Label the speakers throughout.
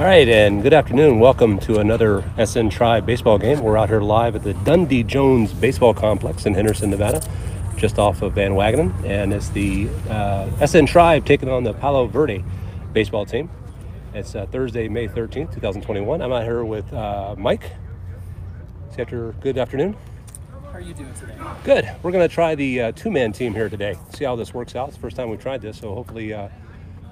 Speaker 1: All right, and good afternoon. Welcome to another SN Tribe baseball game. We're out here live at the Dundee Jones Baseball Complex in Henderson, Nevada, just off of Van Wagenen. And it's the SN Tribe taking on the Palo Verde baseball team. It's Thursday, May 13th, 2021. I'm out here with Mike. Good afternoon.
Speaker 2: How are you doing today?
Speaker 1: Good. We're going to try the two-man team here today. See how this works out. It's the first time we've tried this, so hopefully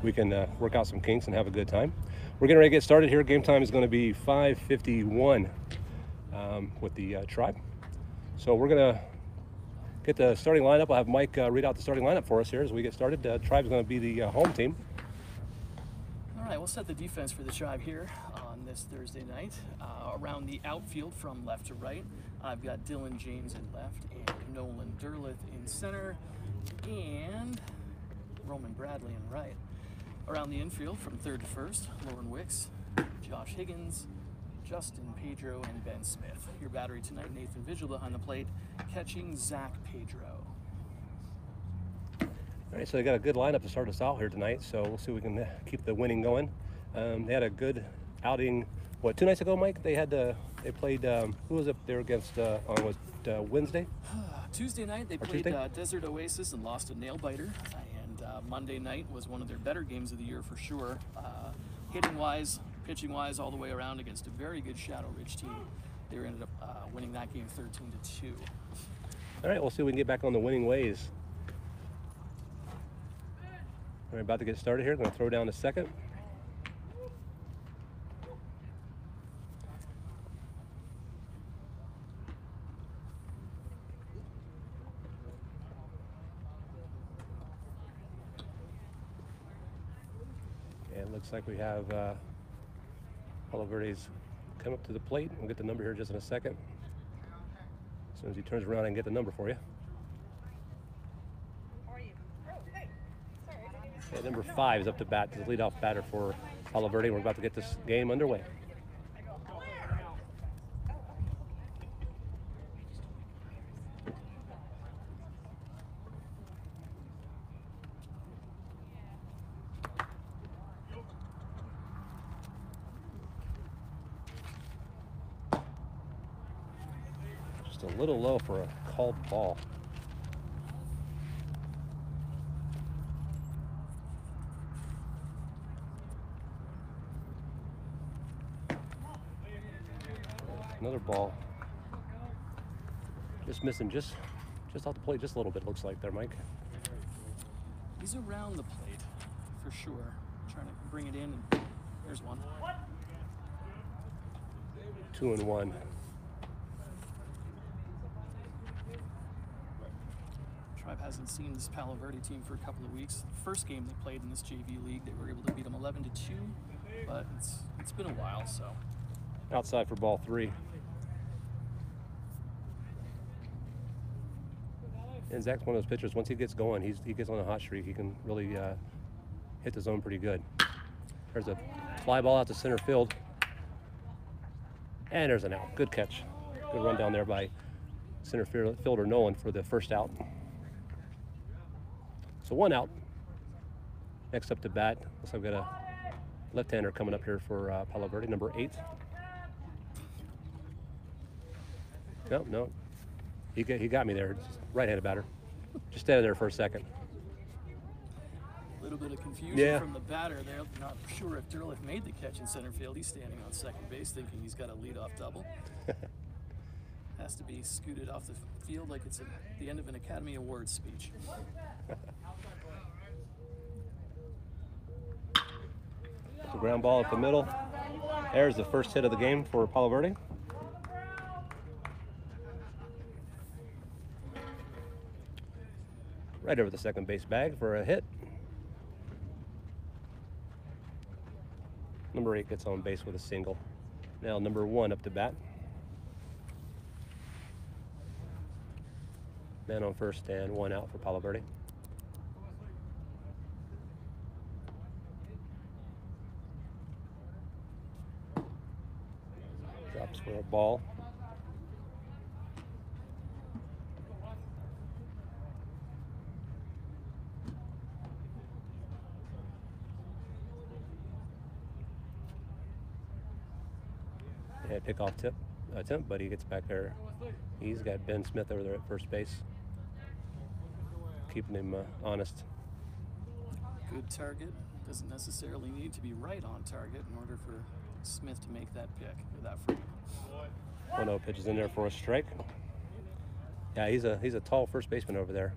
Speaker 1: we can work out some kinks and have a good time. We're getting ready to get started here. Game time is going to be 5:51 with the Tribe. So we're going to get the starting lineup. I'll have Mike read out the starting lineup for us here as we get started. The Tribe is going to be the home team.
Speaker 2: All right, we'll set the defense for the Tribe here on this Thursday night. Around the outfield from left to right, I've got Dylan James in left and Nolan Derleth in center and Roman Bradley in right. Around the infield from third to first, Lauren Wicks, Josh Higgins, Justin Pedro, and Ben Smith. Your battery tonight, Nathan Vigil behind the plate, catching Zach Pedro.
Speaker 1: All right, so they got a good lineup to start us out here tonight, so we'll see if we can keep the winning going. They had a good outing, 2 nights ago, Mike? They played, who was it they were against on Wednesday?
Speaker 2: Tuesday night, they played Desert Oasis and lost a nail-biter. Monday night was one of their better games of the year for sure. Hitting-wise, pitching-wise, all the way around against a very good Shadow Ridge team. They ended up winning that game 13-2.
Speaker 1: All right, we'll see if we can get back on the winning ways. We're about to get started here. Going to throw down a second. And it looks like we have Palo Verde's come up to the plate. We'll get the number here just in a second. As soon as he turns around, I can get the number for you. Yeah, number 5 is up to bat, the leadoff batter for Palo Verde. We're about to get this game underway. Just a little low for a called ball. Another ball. Just missing just off the plate just a little bit, looks like there, Mike.
Speaker 2: He's around the plate for sure. Trying to bring it in, and there's one.
Speaker 1: 2-1.
Speaker 2: Tribe hasn't seen this Palo Verde team for a couple of weeks. The first game they played in this JV league, they were able to beat them 11-2, but it's been a while, so.
Speaker 1: Outside for ball 3. And Zach's one of those pitchers, once he gets going, he gets on a hot streak. He can really hit the zone pretty good. There's a fly ball out to center field. And there's an out. Good catch. Good run down there by center fielder Nolan for the first out. So 1 out. Next up to bat, looks like we've got a left-hander coming up here for Palo Verde, number 8. No. He got me there. Right-handed batter. Just standing there for a second.
Speaker 2: A little bit of confusion from the batter there. Not sure if Derleth made the catch in center field. He's standing on second base thinking he's got a leadoff double. Has to be scooted off the field like it's at the end of an Academy Awards speech.
Speaker 1: The ground ball up the middle. There's the first hit of the game for Palo Verde. Right over the second base bag for a hit. Number 8 gets on base with a single. Now number 1 up to bat. Man on first and 1 out for Palo Verde. Drops for a ball. that pickoff attempt, but he gets back there. He's got Ben Smith over there at first base, keeping him honest.
Speaker 2: Good target. Doesn't necessarily need to be right on target in order for Smith to make that pick or that free.
Speaker 1: 1-0 pitches in there for a strike. Yeah, he's a tall first baseman over there.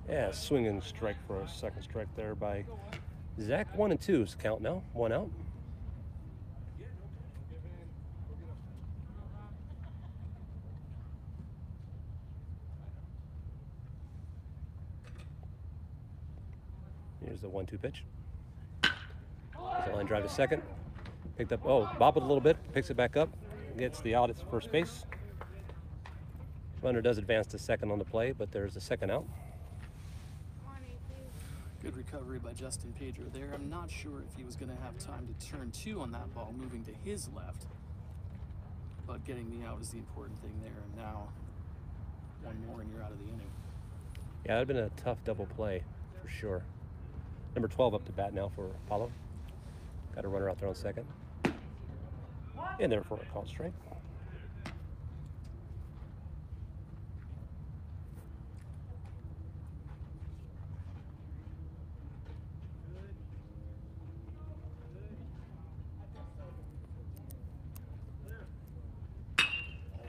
Speaker 1: Yeah, swinging strike for a second strike there by Zach. 1-2 is the count now. 1 out. Here's the 1-2 pitch. There's a line drive to second. Picked up, bobbled a little bit, picks it back up, gets the out at first base. Runner does advance to second on the play, but there's a second out.
Speaker 2: Good recovery by Justin Pedro there. I'm not sure if he was going to have time to turn two on that ball, moving to his left. But getting the out is the important thing there. And now, one more and you're out of the inning.
Speaker 1: Yeah, that'd been a tough double play for sure. Number 12 up to bat now for PALO. Got a runner out there on second. In there for a called strike.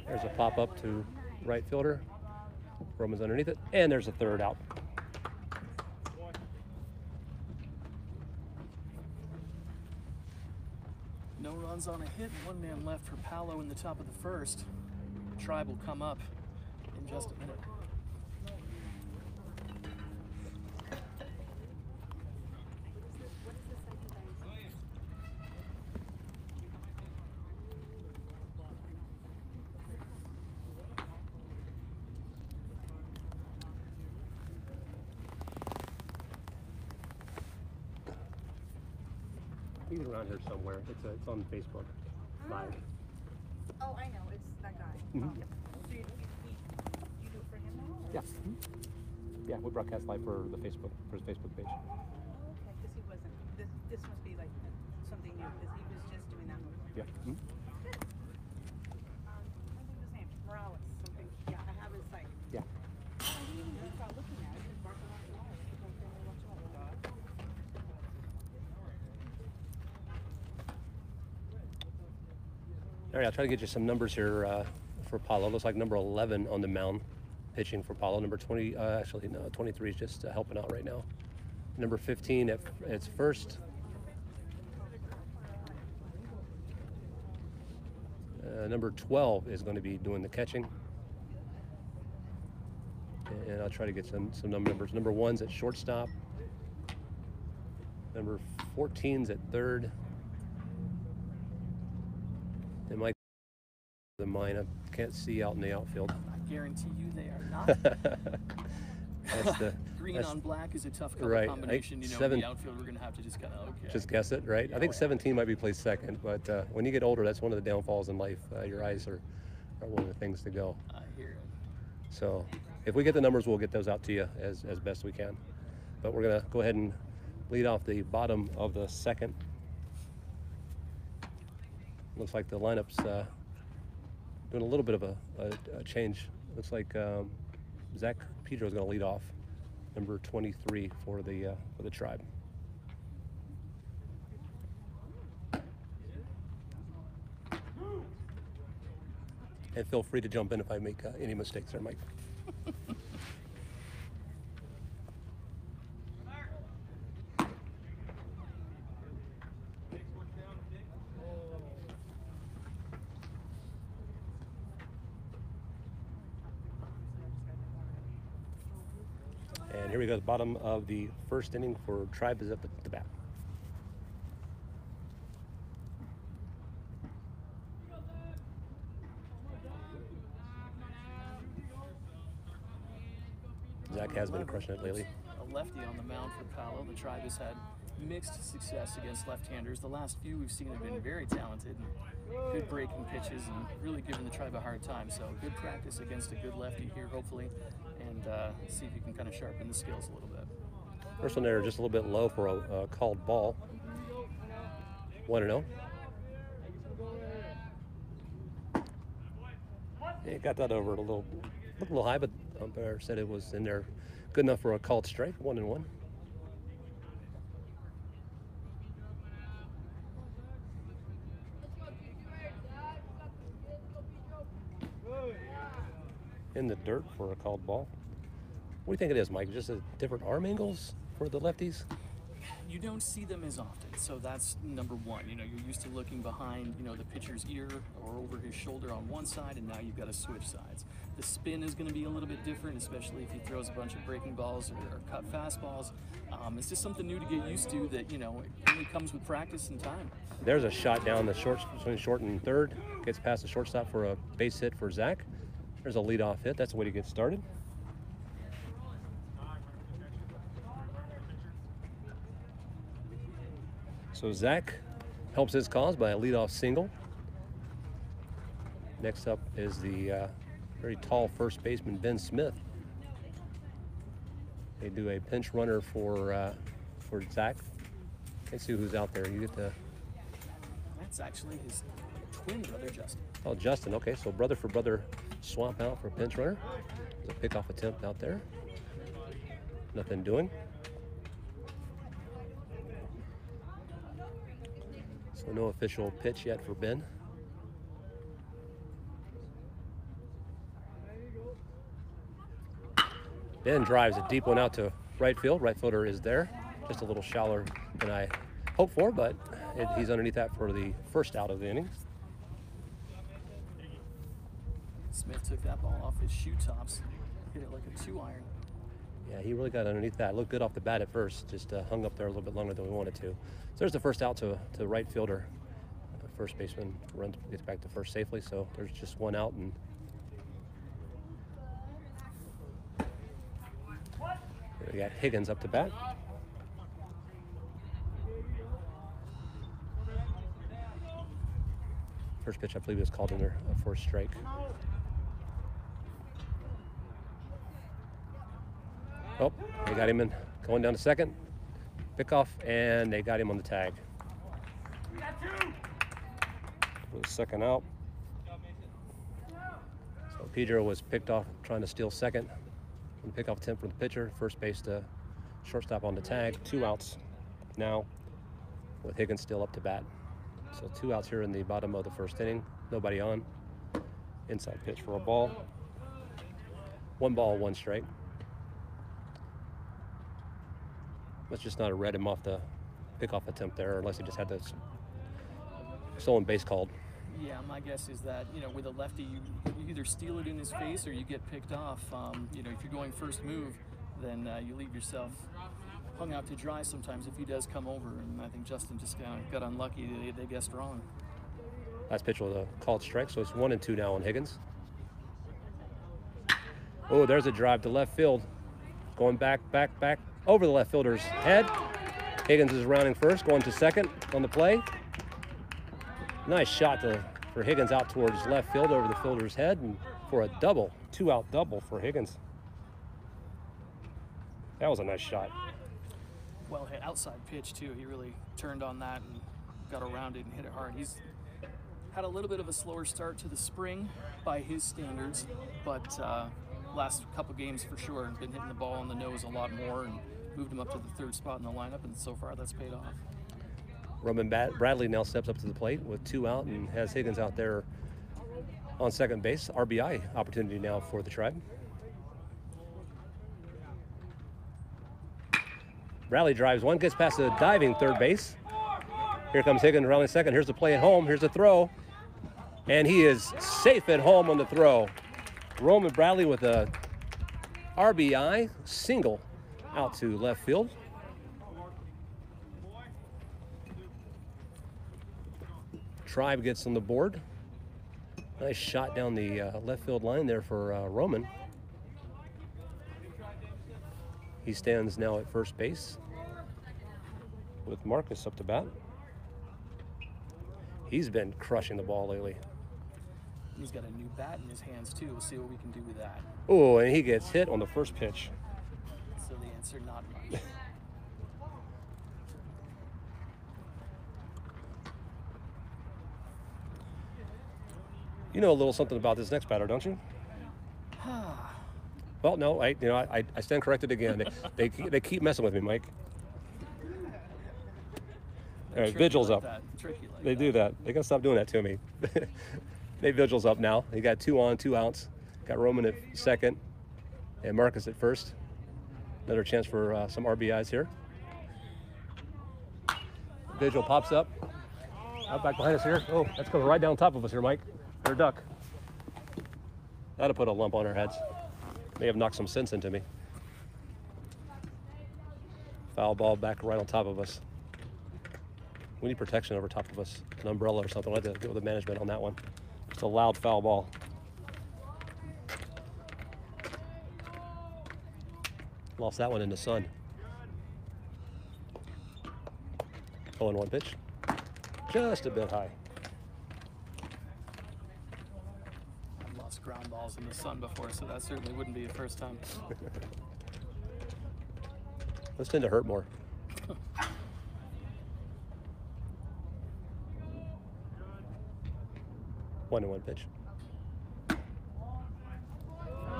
Speaker 1: There's a pop-up to right fielder. Roman's underneath it, and there's a third out.
Speaker 2: No runs on a hit, one man left for PALO in the top of the first. The Tribe will come up in just a minute.
Speaker 1: He's around here somewhere. It's on Facebook Live.
Speaker 3: Oh, I know. It's that guy.
Speaker 1: Mhm.
Speaker 3: So you do it for him now? Or?
Speaker 1: Yeah. Yeah, we broadcast live for his Facebook page.
Speaker 3: Oh, okay. Because he wasn't. This must be like something new because he was just doing that one.
Speaker 1: Yeah.
Speaker 3: Good. What was his name? Morales. Something. Yeah, I have his site.
Speaker 1: Yeah.
Speaker 3: Oh, I didn't even think about looking at it. It's Barcelona.
Speaker 1: All right, I'll try to get you some numbers here for PALO. Looks like number 11 on the mound pitching for PALO. Number 20, 23 is just helping out right now. Number 15 at its first. Number 12 is going to be doing the catching. And I'll try to get some numbers. Number 1's at shortstop. Number 14's at third. And Mike, the mine, I can't see out in the outfield.
Speaker 2: I guarantee you they are not. Green on black is a tough color combination. You know, in the outfield, we're going to have to just kind of,
Speaker 1: just guess it, right? I think 17 might be placed second, but when you get older, that's one of the downfalls in life. Your eyes are one of the things to go.
Speaker 2: I hear it.
Speaker 1: So if we get the numbers, we'll get those out to you as best we can. But we're going to go ahead and lead off the bottom of the second. Looks like the lineup's doing a little bit of a change. Looks like Zach Pedro is going to lead off, number 23 for the Tribe. And feel free to jump in if I make any mistakes there, Mike. And here we go, the bottom of the first inning for Tribe is up at the bat. Zach has been crushing it lately.
Speaker 2: A lefty on the mound for PALO. The Tribe has had mixed success against left-handers. The last few we've seen have been very talented and good breaking pitches and really giving the Tribe a hard time. So good practice against a good lefty here, hopefully. And see if you can kind of sharpen the skills a little bit.
Speaker 1: First one there just a little bit low for a called ball. 1-0. He got that over a little, looked a little high, but the umpire said it was in there good enough for a called strike. 1-1. In the dirt for a called ball. What do you think it is, Mike? Just a different arm angles for the lefties?
Speaker 2: You don't see them as often, so that's number one. You know, you're used to looking behind, you know, the pitcher's ear or over his shoulder on one side, and now you've got to switch sides. The spin is going to be a little bit different, especially if he throws a bunch of breaking balls or cut fastballs. It's just something new to get used to that, you know, it only comes with practice and time.
Speaker 1: There's a shot down the short, between short and third. Gets past the shortstop for a base hit for Zach. There's a leadoff hit. That's the way to get started. So Zach helps his cause by a leadoff single. Next up is the very tall first baseman, Ben Smith. They do a pinch runner for Zach. Can't see who's out there. You get the...
Speaker 2: That's actually his twin brother, Justin.
Speaker 1: Oh, Justin. Okay, so brother for brother swap out for a pinch runner. There's a pickoff attempt out there. Nothing doing. So no official pitch yet for Ben. Ben drives a deep one out to right field. Right fielder is there. Just a little shallower than I hoped for, but he's underneath that for the first out of the inning.
Speaker 2: Smith took that ball off his shoe tops, hit it like a 2-iron.
Speaker 1: Yeah, he really got underneath that. Looked good off the bat at first, just hung up there a little bit longer than we wanted to. So there's the first out to right fielder. First baseman gets back to first safely, so there's just one out. And we got Higgins up to bat. First pitch, I believe, was called in there for a strike. Oh, they got him in going down to second. Pickoff, and they got him on the tag. For the second out. So Pedro was picked off trying to steal second. And pickoff attempt from the pitcher. First base to shortstop on the tag. 2 outs now with Higgins still up to bat. So 2 outs here in the bottom of the first inning. Nobody on. Inside pitch for a ball. 1 ball, 1 strike. Let's just not have read him off the pickoff attempt there, unless he just had the stolen base called.
Speaker 2: Yeah, my guess is that, you know, with a lefty, you either steal it in his face or you get picked off. You know, if you're going first move, then you leave yourself hung out to dry sometimes if he does come over. And I think Justin just got unlucky. They guessed wrong.
Speaker 1: Last pitch was a called strike, so it's 1-2 now on Higgins. Oh, there's a drive to left field. Going back over the left fielder's head. Higgins is rounding first, going to second on the play. Nice shot for Higgins out towards left field over the fielder's head, and for a double, 2-out double for Higgins. That was a nice shot.
Speaker 2: Well hit outside pitch too. He really turned on that and got around it and hit it hard. He's had a little bit of a slower start to the spring by his standards, but last couple games for sure, been hitting the ball on the nose a lot more and moved him up to the 3rd spot in the lineup, and so far that's paid off.
Speaker 1: Roman Bradley now steps up to the plate with 2 out and has Higgins out there on second base. RBI opportunity now for the Tribe. Bradley drives one, gets past the diving third base. Here comes Higgins rounding second. Here's the play at home. Here's the throw. And he is safe at home on the throw. Roman Bradley with a RBI single out to left field. Tribe gets on the board. Nice shot down the left field line there for Roman. He stands now at first base with Marcus up to bat. He's been crushing the ball lately.
Speaker 2: He's got a new bat in his hands too. We'll see what we can do with that.
Speaker 1: Oh, and he gets hit on the first pitch.
Speaker 2: So the answer, not much.
Speaker 1: You know a little something about this next batter, don't you? Well, no, I stand corrected again. They keep messing with me, Mike. All right, Vigil's up. They do that. They gotta stop doing that to me. Nate Vigil's up now. He got 2 on, 2 outs. Got Roman at second and Marcus at first. Another chance for some RBIs here. Vigil pops up. Out back behind us here. Oh, that's coming right down top of us here, Mike. Or duck. That'll put a lump on our heads. May have knocked some sense into me. Foul ball back right on top of us. We need protection over top of us. An umbrella or something. I'll have to get with the management on that one. Just a loud foul ball. Lost that one in the sun. 0-1 pitch. Just a bit high.
Speaker 2: I've lost ground balls in the sun before, so that certainly wouldn't be the first time.
Speaker 1: Those tend to hurt more. 1-1 pitch.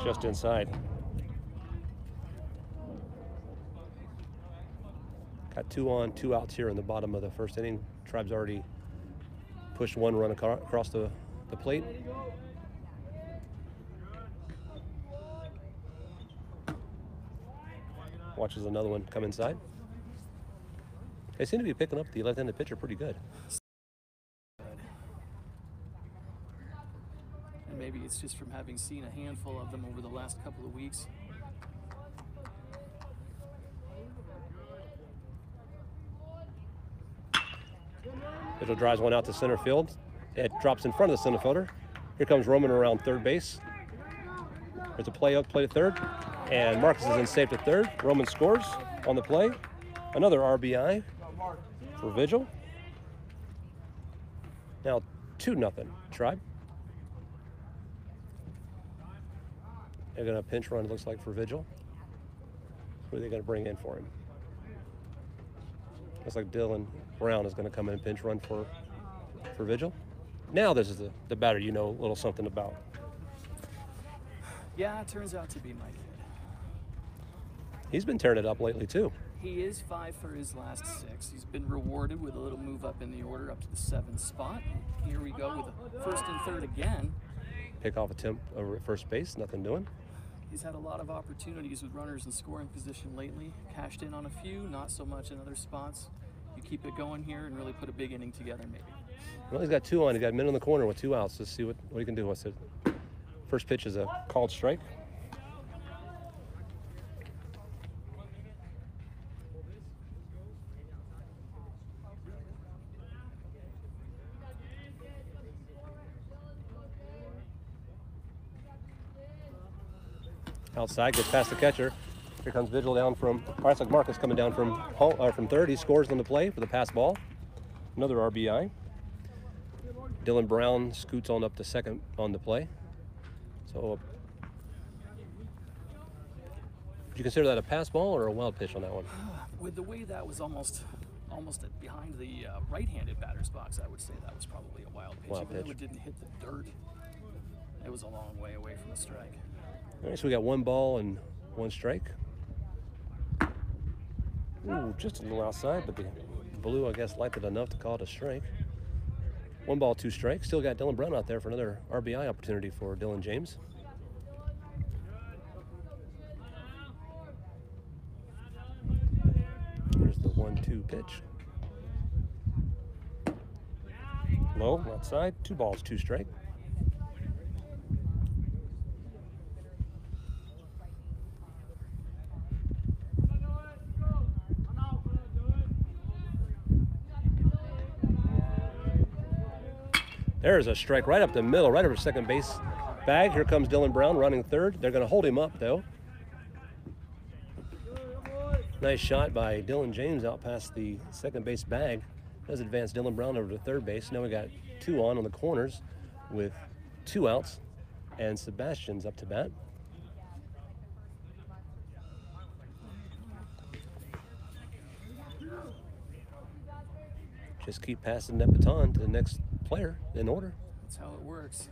Speaker 1: Just inside. Got 2 on, 2 outs here in the bottom of the first inning. Tribe's already pushed 1 run across the plate. Watches another one come inside. They seem to be picking up the left-handed pitcher pretty good.
Speaker 2: And maybe it's just from having seen a handful of them over the last couple of weeks.
Speaker 1: Vigil drives one out to center field. It drops in front of the center fielder. Here comes Roman around third base. There's a play to third. And Marcus is in safe to third. Roman scores on the play. Another RBI for Vigil. Now 2-0 Tribe. They're going to pinch run, it looks like, for Vigil. Who are they going to bring in for him? Looks like Dylan Brown is going to come in and pinch run for Vigil. Now this is the batter you know a little something about.
Speaker 2: Yeah, it turns out to be my kid.
Speaker 1: He's been tearing it up lately too.
Speaker 2: He is 5 for his last 6. He's been rewarded with a little move up in the order up to the 7th spot. Here we go with a first and third again.
Speaker 1: Pick off attempt over at first base, nothing doing.
Speaker 2: He's had a lot of opportunities with runners in scoring position lately. Cashed in on a few, not so much in other spots. You keep it going here and really put a big inning together maybe.
Speaker 1: Well, he's got 2 on. He's got men in the corner with 2 outs. Let's see what he can do. What's it? First pitch is a called strike. Outside, gets past the catcher. Here comes Vigil down from, it's like Marcus coming down from third. He scores on the play for the pass ball. Another RBI. Dylan Brown scoots on up to second on the play. So, would you consider that a pass ball or a wild pitch on that one?
Speaker 2: With the way that was almost behind the right-handed batter's box, I would say that was probably a wild pitch. Even though it didn't hit the dirt, it was a long way away from a strike.
Speaker 1: All right, so we got 1 ball and 1 strike. Ooh, just a little outside, but the blue, I guess, liked it enough to call it a strike. 1 ball, 2 strikes. Still got Dylan Brown out there for another RBI opportunity for Dylan James. Here's the 1-2 pitch. Low, outside. 2 balls, 2 strike. There's a strike right up the middle, right over second base bag. Here comes Dylan Brown running third. They're going to hold him up, though. Nice shot by Dylan James out past the second base bag. Does advance Dylan Brown over to third base. Now we got 2 on the corners with 2 outs, and Sebastian's up to bat. Just keep passing that baton to the next player in order.
Speaker 2: That's how it works.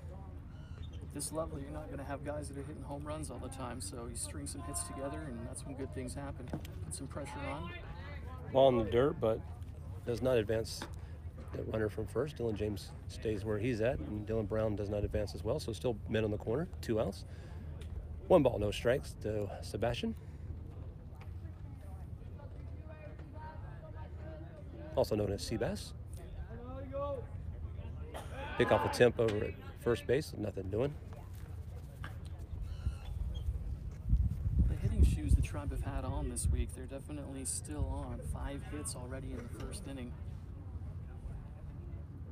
Speaker 2: At this level, you're not going to have guys that are hitting home runs all the time, so you string some hits together, and that's when good things happen. Put some pressure on.
Speaker 1: Ball in the dirt, but does not advance the runner from first. Dylan James stays where he's at, and Dylan Brown does not advance as well, so still men on the corner, 2 outs. 1 ball, no strikes to Sebastian. Also known as Seabass. Pick off a temp over at first base, nothing doing.
Speaker 2: The hitting shoes the Tribe have had on this week, they're definitely still on. 5 hits already in the first inning.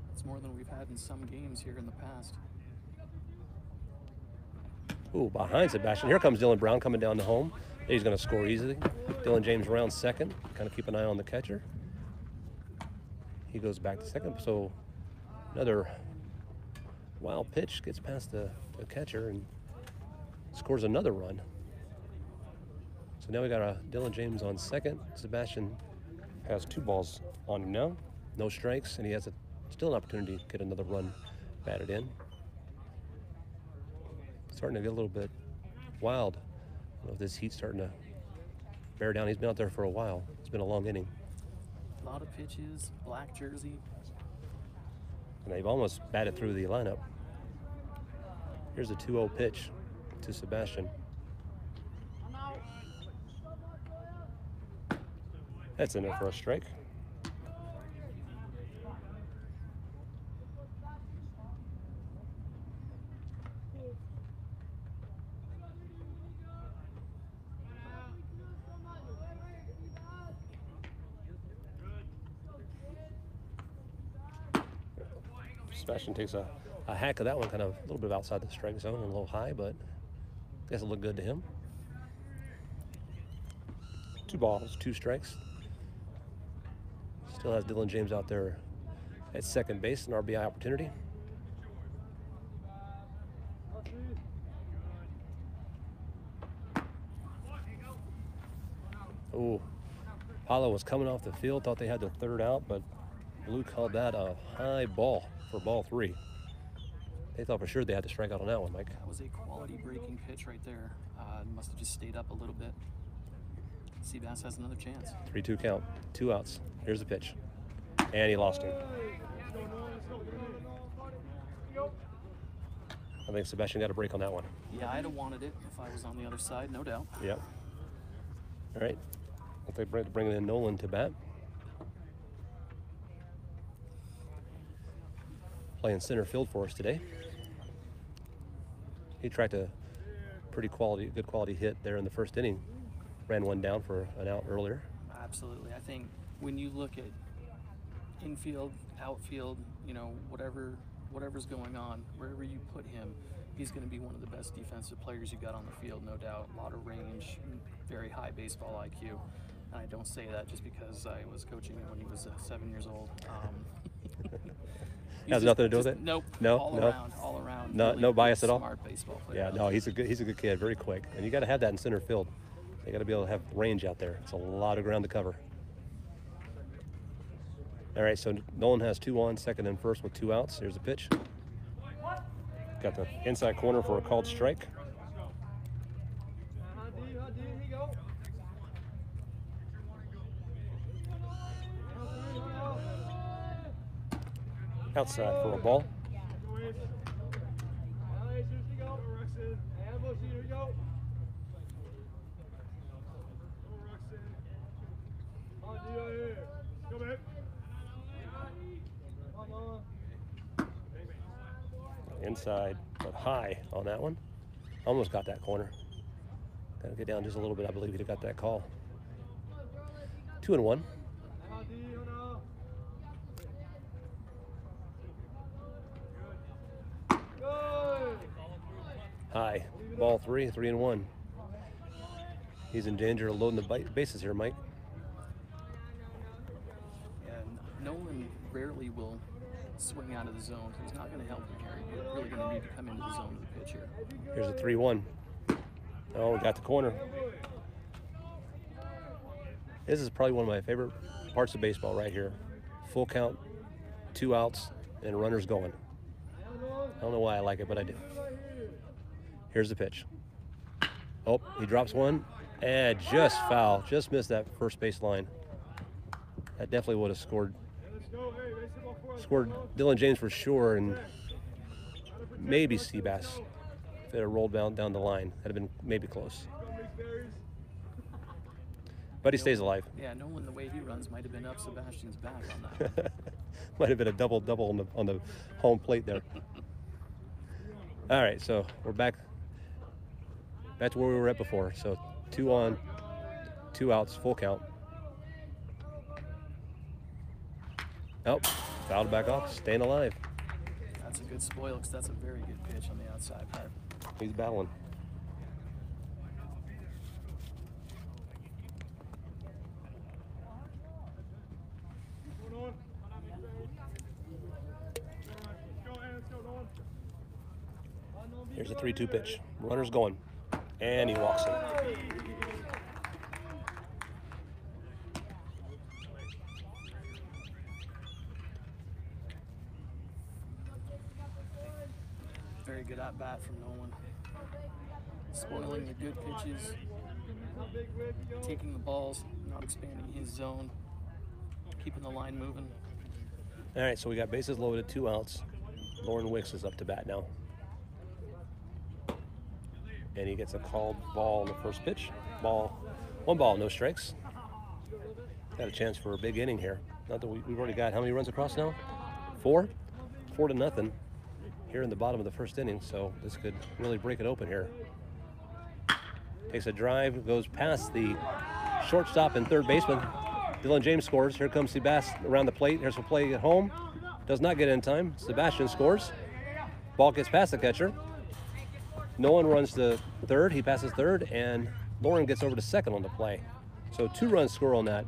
Speaker 2: That's more than we've had in some games here in the past.
Speaker 1: Ooh, behind Sebastian. Here comes Dylan Brown coming down to home. He's going to score easily. Dylan James rounds second. Kind of keep an eye on the catcher. He goes back to second. So another wild pitch gets past the catcher and scores another run. So now we got a Dylan James on second. Sebastian has 2 balls on him now. No strikes, and he has still an opportunity to get another run batted in. Starting to get a little bit wild. I don't know if this heat's starting to bear down. He's been out there for a while. It's been a long inning.
Speaker 2: A lot of pitches, black jersey.
Speaker 1: And they've almost batted through the lineup. Here's a 2-0 pitch to Sebastian. That's in there for a strike. Sebastian takes a hack of that one, kind of a little bit outside the strike zone and a little high, but I guess it looked good to him. 2 balls, 2 strikes. Still has Dylan James out there at second base, an RBI opportunity. Oh, Palo was coming off the field, thought they had the 3rd out, but Blue called that a high ball for ball 3. They thought for sure they had to strike out on that one, Mike.
Speaker 2: That was a quality breaking pitch right there. Must have just stayed up a little bit. Seabass has another chance.
Speaker 1: 3-2 count, 2 outs. Here's the pitch. And he lost him. I think Sebastian got a break on that one.
Speaker 2: Yeah, I'd have wanted it if I was on the other side, no doubt.
Speaker 1: Yep. All right. If they bring in Nolan to bat. Playing center field for us today. He tracked a good quality hit there in the first inning. Ran one down for an out earlier.
Speaker 2: Absolutely. I think when you look at infield, outfield, whatever's going on, wherever you put him, he's going to be one of the best defensive players you got on the field, no doubt. A lot of range, very high baseball IQ. And I don't say that just because I was coaching him when he was 7 years old.
Speaker 1: Has nothing to do with it?
Speaker 2: Nope.
Speaker 1: No,
Speaker 2: all around.
Speaker 1: No,
Speaker 2: really
Speaker 1: no bias at all.
Speaker 2: Smart baseball player.
Speaker 1: Yeah, no, he's a good kid, very quick, and you got to have that in center field. You got to be able to have range out there. It's a lot of ground to cover. All right, so Nolan has 2 on, second and first with 2 outs. Here's the pitch. Got the inside corner for a called strike. Outside for a ball. Inside, but high on that one. Almost got that corner. Got to get down just a little bit. I believe he got that call. 2-1. High. Ball 3, 3-1. He's in danger of loading the bases here, Mike.
Speaker 2: And Nolan rarely will swing out of the zone. So he's not going to help him here. You're really going to need to come into the zone of the pitch here.
Speaker 1: Here's a 3-1. Oh, we got the corner. This is probably one of my favorite parts of baseball right here. Full count, 2 outs, and runners going. I don't know why I like it, but I do. Here's the pitch. Oh, he drops one, and just foul. Just missed that first base line. That definitely would have scored Dylan James for sure, and maybe Seabass if it had rolled down the line. That'd have been maybe close. But he stays alive.
Speaker 2: Yeah, Nolan, the way he runs might have been up Sebastian's back on that.
Speaker 1: Might have been a double on the home plate there. All right, so we're back to where we were at before. So 2 on, 2 outs, full count. Oh, fouled back off, staying alive.
Speaker 2: That's a good spoil because that's a very good pitch on the outside part.
Speaker 1: He's battling. Here's a 3-2 pitch. Runner's going. And he walks in.
Speaker 2: Very good at bat from Nolan. Spoiling the good pitches. Taking the balls, not expanding his zone. Keeping the line moving.
Speaker 1: All right, so we got bases loaded, 2 outs. Lauren Wicks is up to bat now. And he gets a called ball on the first pitch. 1 ball, no strikes. Got a chance for a big inning here. Not that we've already got how many runs across now? 4? 4-0 here in the bottom of the first inning. So this could really break it open here. Takes a drive, goes past the shortstop and third baseman. Dylan James scores. Here comes Sebastian around the plate. Here's a play at home. Does not get in time. Sebastian scores. Ball gets past the catcher. Nolan runs to third. He passes third, and Lauren gets over to second on the play. So 2 runs score on that.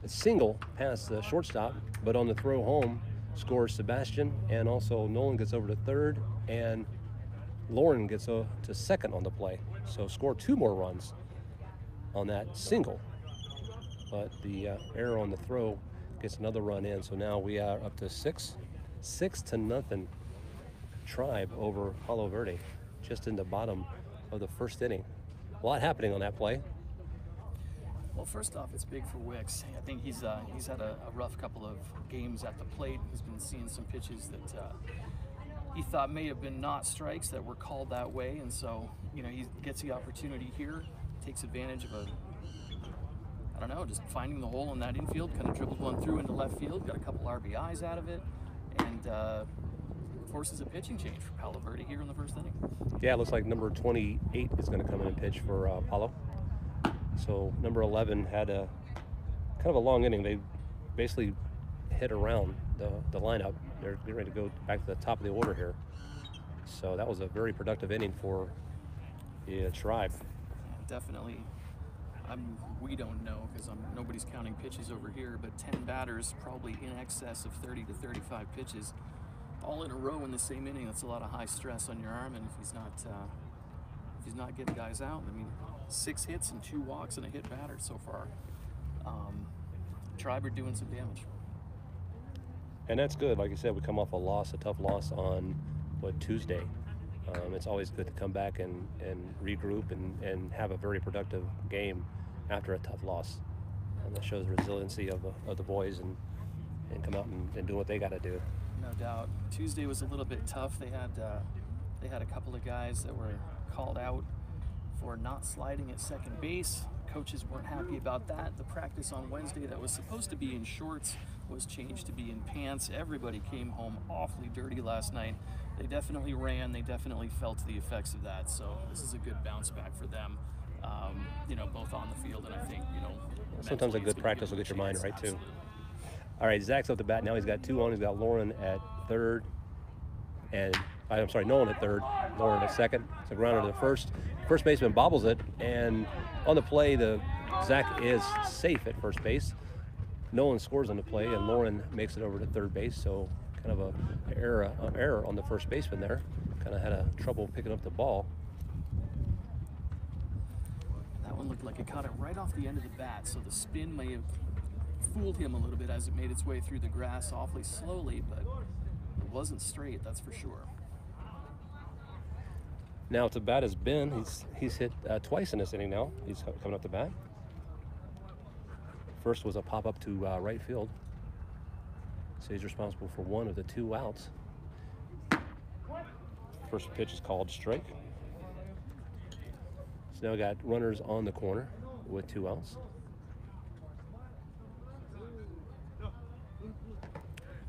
Speaker 1: A single past the shortstop, but on the throw home scores Sebastian, and also Nolan gets over to third, and Lauren gets to second on the play. So score 2 more runs on that single. But the error on the throw gets another run in. So now we are up to 6-0 Tribe over Palo Verde, just in the bottom of the first inning. A lot happening on that play.
Speaker 2: Well, first off, it's big for Wicks. I think he's had a rough couple of games at the plate. He's been seeing some pitches that he thought may have been not strikes that were called that way, and so he gets the opportunity here, takes advantage of just finding the hole in that infield, kind of dribbled one through into left field, got a couple RBIs out of it, and forces a pitching change for Palo Verde here in the first inning.
Speaker 1: Yeah, it looks like number 28 is going to come in and pitch for Palo. So number 11 had a kind of a long inning. They basically hit around the lineup. They're getting ready to go back to the top of the order here. So that was a very productive inning for the Tribe.
Speaker 2: Definitely. We don't know because nobody's counting pitches over here, but 10 batters, probably in excess of 30 to 35 pitches, all in a row in the same inning. That's a lot of high stress on your arm, and if he's not getting guys out, 6 hits and 2 walks and a hit batter so far. Tribe are doing some damage.
Speaker 1: And that's good. Like you said, we come off a tough loss on Tuesday. It's always good to come back and regroup and have a very productive game after a tough loss. And that shows the resiliency of the boys and come out and do what they got to do.
Speaker 2: No doubt. Tuesday was a little bit tough. They had a couple of guys that were called out for not sliding at second base. Coaches weren't happy about that. The practice on Wednesday that was supposed to be in shorts was changed to be in pants. Everybody came home awfully dirty last night. They definitely ran. They definitely felt the effects of that. So this is a good bounce back for them, both on the field and I think,
Speaker 1: sometimes a good practice will get your mind right too. All right, Zach's up the bat now. He's got 2 on. He's got Lauren at third, and Nolan at third, Lauren at second. So grounder to the first. First baseman bobbles it, and on the play, Zach is safe at first base. Nolan scores on the play, and Lauren makes it over to third base. So kind of a error on the first baseman there. Kind of had a trouble picking up the ball.
Speaker 2: That one looked like it caught it right off the end of the bat, so the spin may have fooled him a little bit as it made its way through the grass awfully slowly, but it wasn't straight, that's for sure.
Speaker 1: Now to bat is Ben. He's hit twice in this inning now. He's coming up to bat. First was a pop up to right field. So he's responsible for one of the 2 outs. First pitch is called strike. So now we got runners on the corner with 2 outs.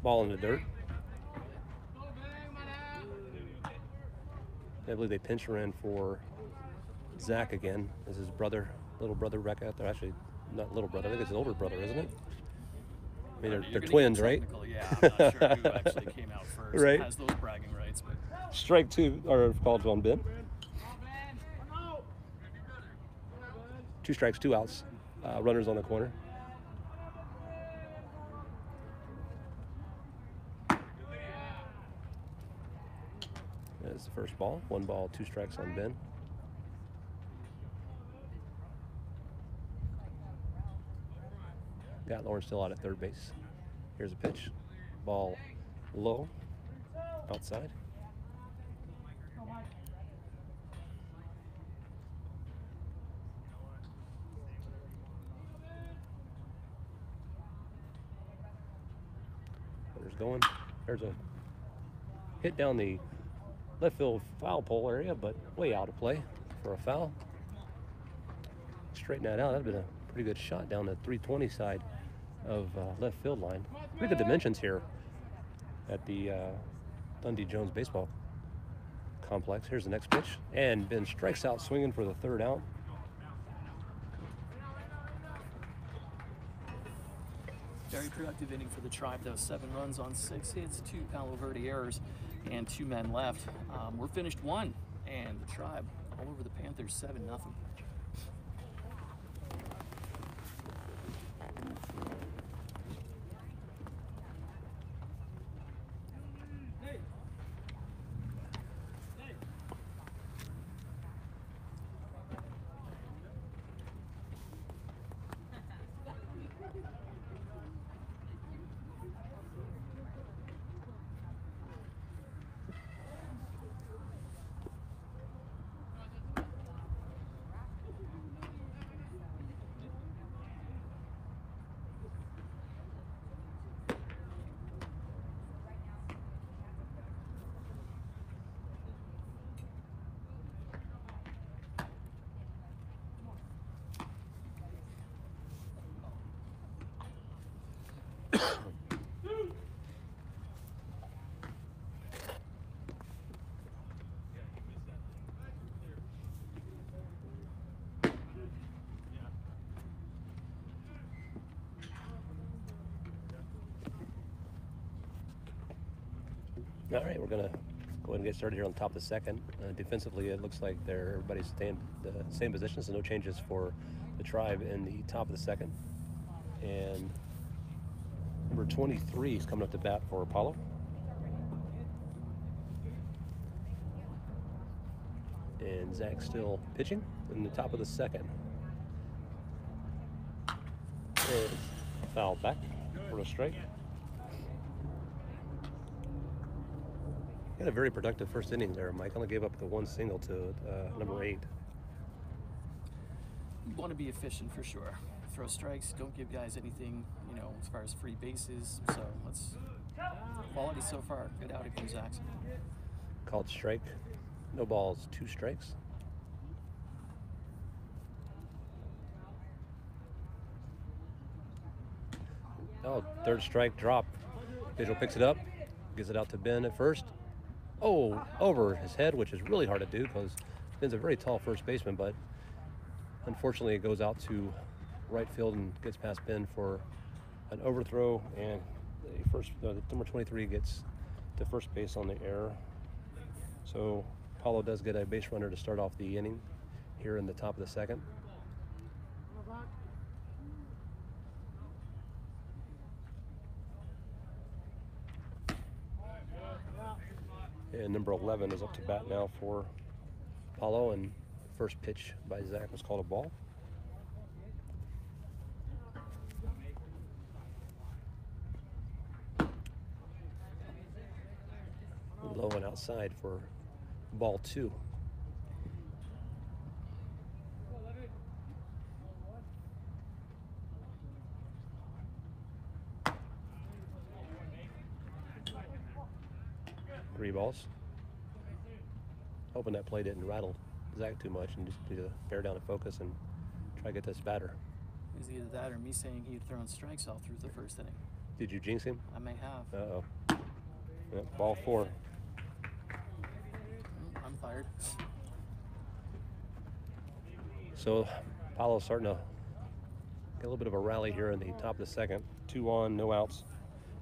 Speaker 1: Ball in the dirt. I believe they pinch her in for Zach again. This is his brother, little brother Rick out there. Actually, not little brother. I think it's his older brother, isn't it? I mean, they're twins, right?
Speaker 2: Yeah, I'm not sure who actually came out first.
Speaker 1: Right.
Speaker 2: Has those bragging rights, but
Speaker 1: Strike 2 are called on Ben. 2 strikes, 2 outs. Runners on the corner. That's the first ball. 1 ball, 2 strikes on Ben. Got Lauren still out at third base. Here's a pitch. Ball low, outside. Runners going. There's a hit down the left field foul pole area, but way out of play for a foul. Straighten that out. That'd been a pretty good shot down the 320 side of left field line. Pretty good dimensions here at the Dundee Jones baseball complex. Here's the next pitch, and Ben strikes out swinging for the 3rd out.
Speaker 2: very productive inning for the Tribe, though. 7 runs on 6 hits, 2 Palo Verde errors, and 2 men left. We're finished 1, and the Tribe all over the Panthers, 7-0.
Speaker 1: All right, we're going to go ahead and get started here on the top of the second. Defensively, it looks like everybody's staying the same position, so no changes for the Tribe in the top of the second. And number 23 is coming up to bat for Apollo. And Zach's still pitching in the top of the second. And foul back for a strike. Had a very productive first inning there, Mike. Only gave up the 1 single to number 8.
Speaker 2: You want to be efficient for sure. Throw strikes, don't give guys anything, as far as free bases. So quality so far. Good outing from Zach.
Speaker 1: Called strike. No balls, 2 strikes. Oh, 3rd strike drop. Visual picks it up, gives it out to Ben at first. Oh, over his head, which is really hard to do because Ben's a very tall first baseman, but unfortunately it goes out to right field and gets past Ben for an overthrow, and the number 23 gets to first base on the error. So Paulo does get a base runner to start off the inning here in the top of the second. And number 11 is up to bat now for Paulo, and first pitch by Zach was called a ball. Low and outside for ball 2. Three balls. Hoping that play didn't rattle Zach too much and just need to bear down and focus and try to get this batter.
Speaker 2: It was either that or me saying he'd thrown strikes all through the first inning.
Speaker 1: Did you jinx him?
Speaker 2: I may have.
Speaker 1: Uh-oh. Yep, ball 4.
Speaker 2: I'm fired.
Speaker 1: So Paulo's starting to get a little bit of a rally here in the top of the second. 2 on, no outs.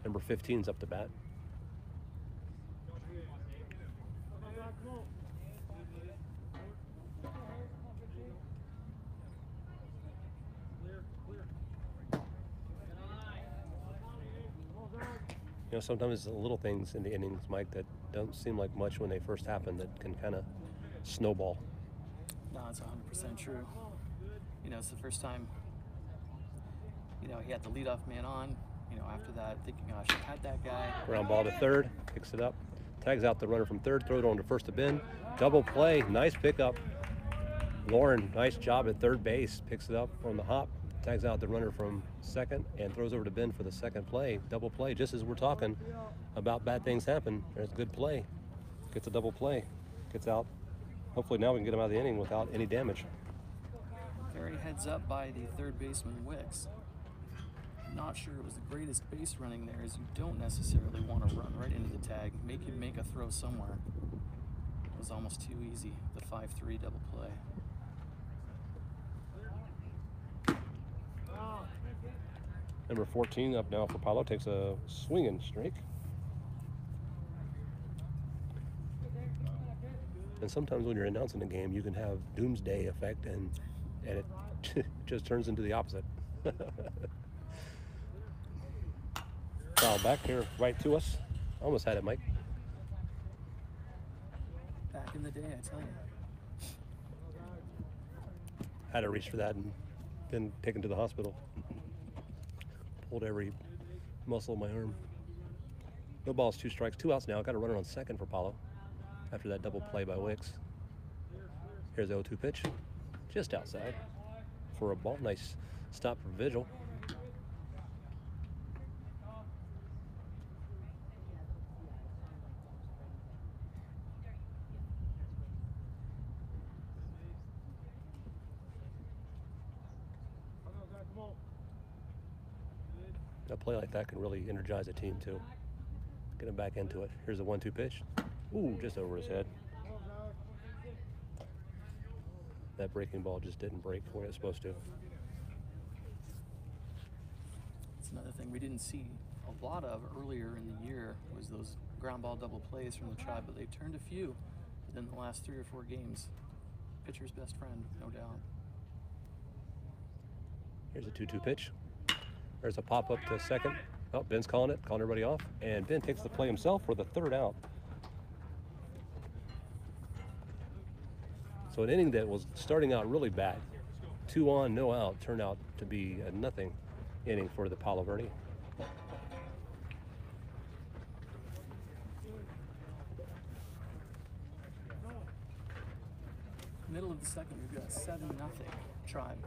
Speaker 1: Number 15's up to bat. You know, sometimes it's the little things in the innings, Mike, that don't seem like much when they first happen that can kind of snowball.
Speaker 2: No, it's 100% true. You know, it's the first time, you know, he had the leadoff man on. You know, after that, thinking, oh, I should have had that guy.
Speaker 1: Ground ball to third, picks it up, tags out the runner from third, throws it on to first to Ben. Double play, nice pickup. Lauren, nice job at third base, picks it up on the hop, tags out the runner from second, and throws over to Ben for the second play. Double play, just as we're talking about bad things happen. There's a good play. Gets a double play. Gets out. Hopefully now we can get him out of the inning without any damage.
Speaker 2: Very heads up by the third baseman, Wicks. Not sure it was the greatest base running there, as you don't necessarily want to run right into the tag. Make him make a throw somewhere. It was almost too easy, the 5-3 double play.
Speaker 1: Number 14 up now for Paulo, takes a swinging streak. And sometimes when you're announcing a game, you can have doomsday effect, and it just turns into the opposite. Foul back here right to us. Almost had it, Mike.
Speaker 2: Back in the day, I tell you.
Speaker 1: Had to reach for that and then taken to the hospital. Pulled every muscle in my arm. No balls, 2 strikes, 2 outs now. Got a runner on second for Paulo after that double play by Wicks. Here's the 0-2 pitch, just outside for a ball. Nice stop for Vigil. A play like that can really energize a team too. Get him back into it. Here's a 1-2 pitch. Ooh, just over his head. That breaking ball just didn't break when it was supposed to.
Speaker 2: It's another thing we didn't see a lot of earlier in the year was those ground ball double plays from the Tribe, but they've turned a few within the last 3 or 4 games. Pitcher's best friend, no doubt.
Speaker 1: Here's a 2-2 pitch. There's a pop up to second. Oh, Ben's calling everybody off. And Ben takes the play himself for the 3rd out. So an inning that was starting out really bad. 2 on, no out, turned out to be a nothing inning for the Palo Verde.
Speaker 2: Middle of the second, we've got 7-0 Tribe.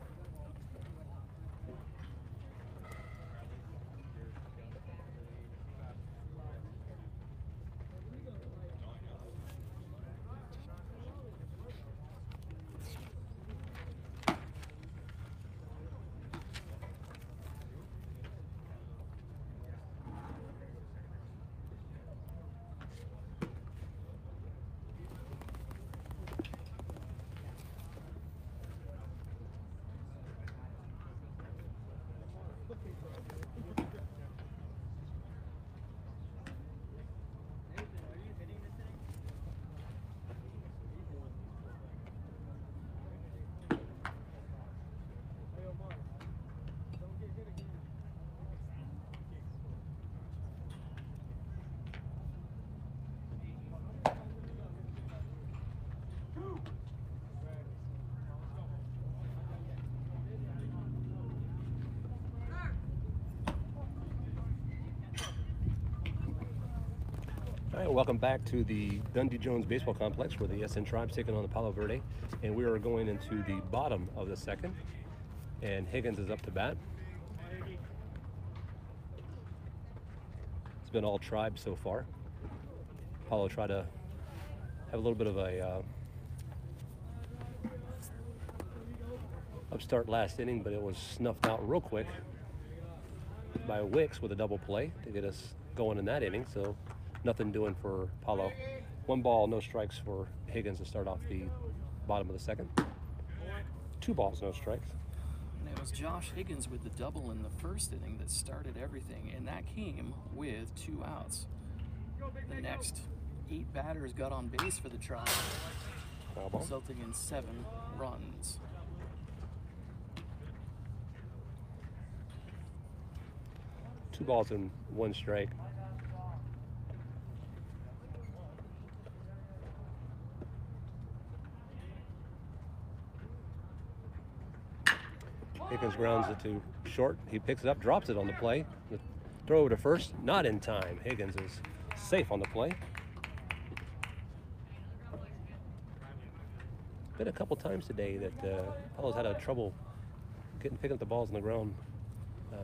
Speaker 1: welcome back to the Dundee Jones Baseball Complex where the SN Tribe's taking on the Palo Verde. And we are going into the bottom of the second. And Higgins is up to bat. It's been all Tribe so far. Palo tried to have a little bit of a upstart last inning, but it was snuffed out real quick by Wicks with a double play to get us going in that inning. So nothing doing for Palo. 1 ball, no strikes for Higgins to start off the bottom of the second. 2 balls, no strikes.
Speaker 2: And it was Josh Higgins with the double in the first inning that started everything, and that came with 2 outs. The next 8 batters got on base for the Tribe, resulting in 7 runs.
Speaker 1: Two balls and 1 strike. Higgins grounds it to short. He picks it up, drops it on the play. The throw over to first, not in time. Higgins is safe on the play. Been a couple times today that Palo's had a trouble picking up the balls on the ground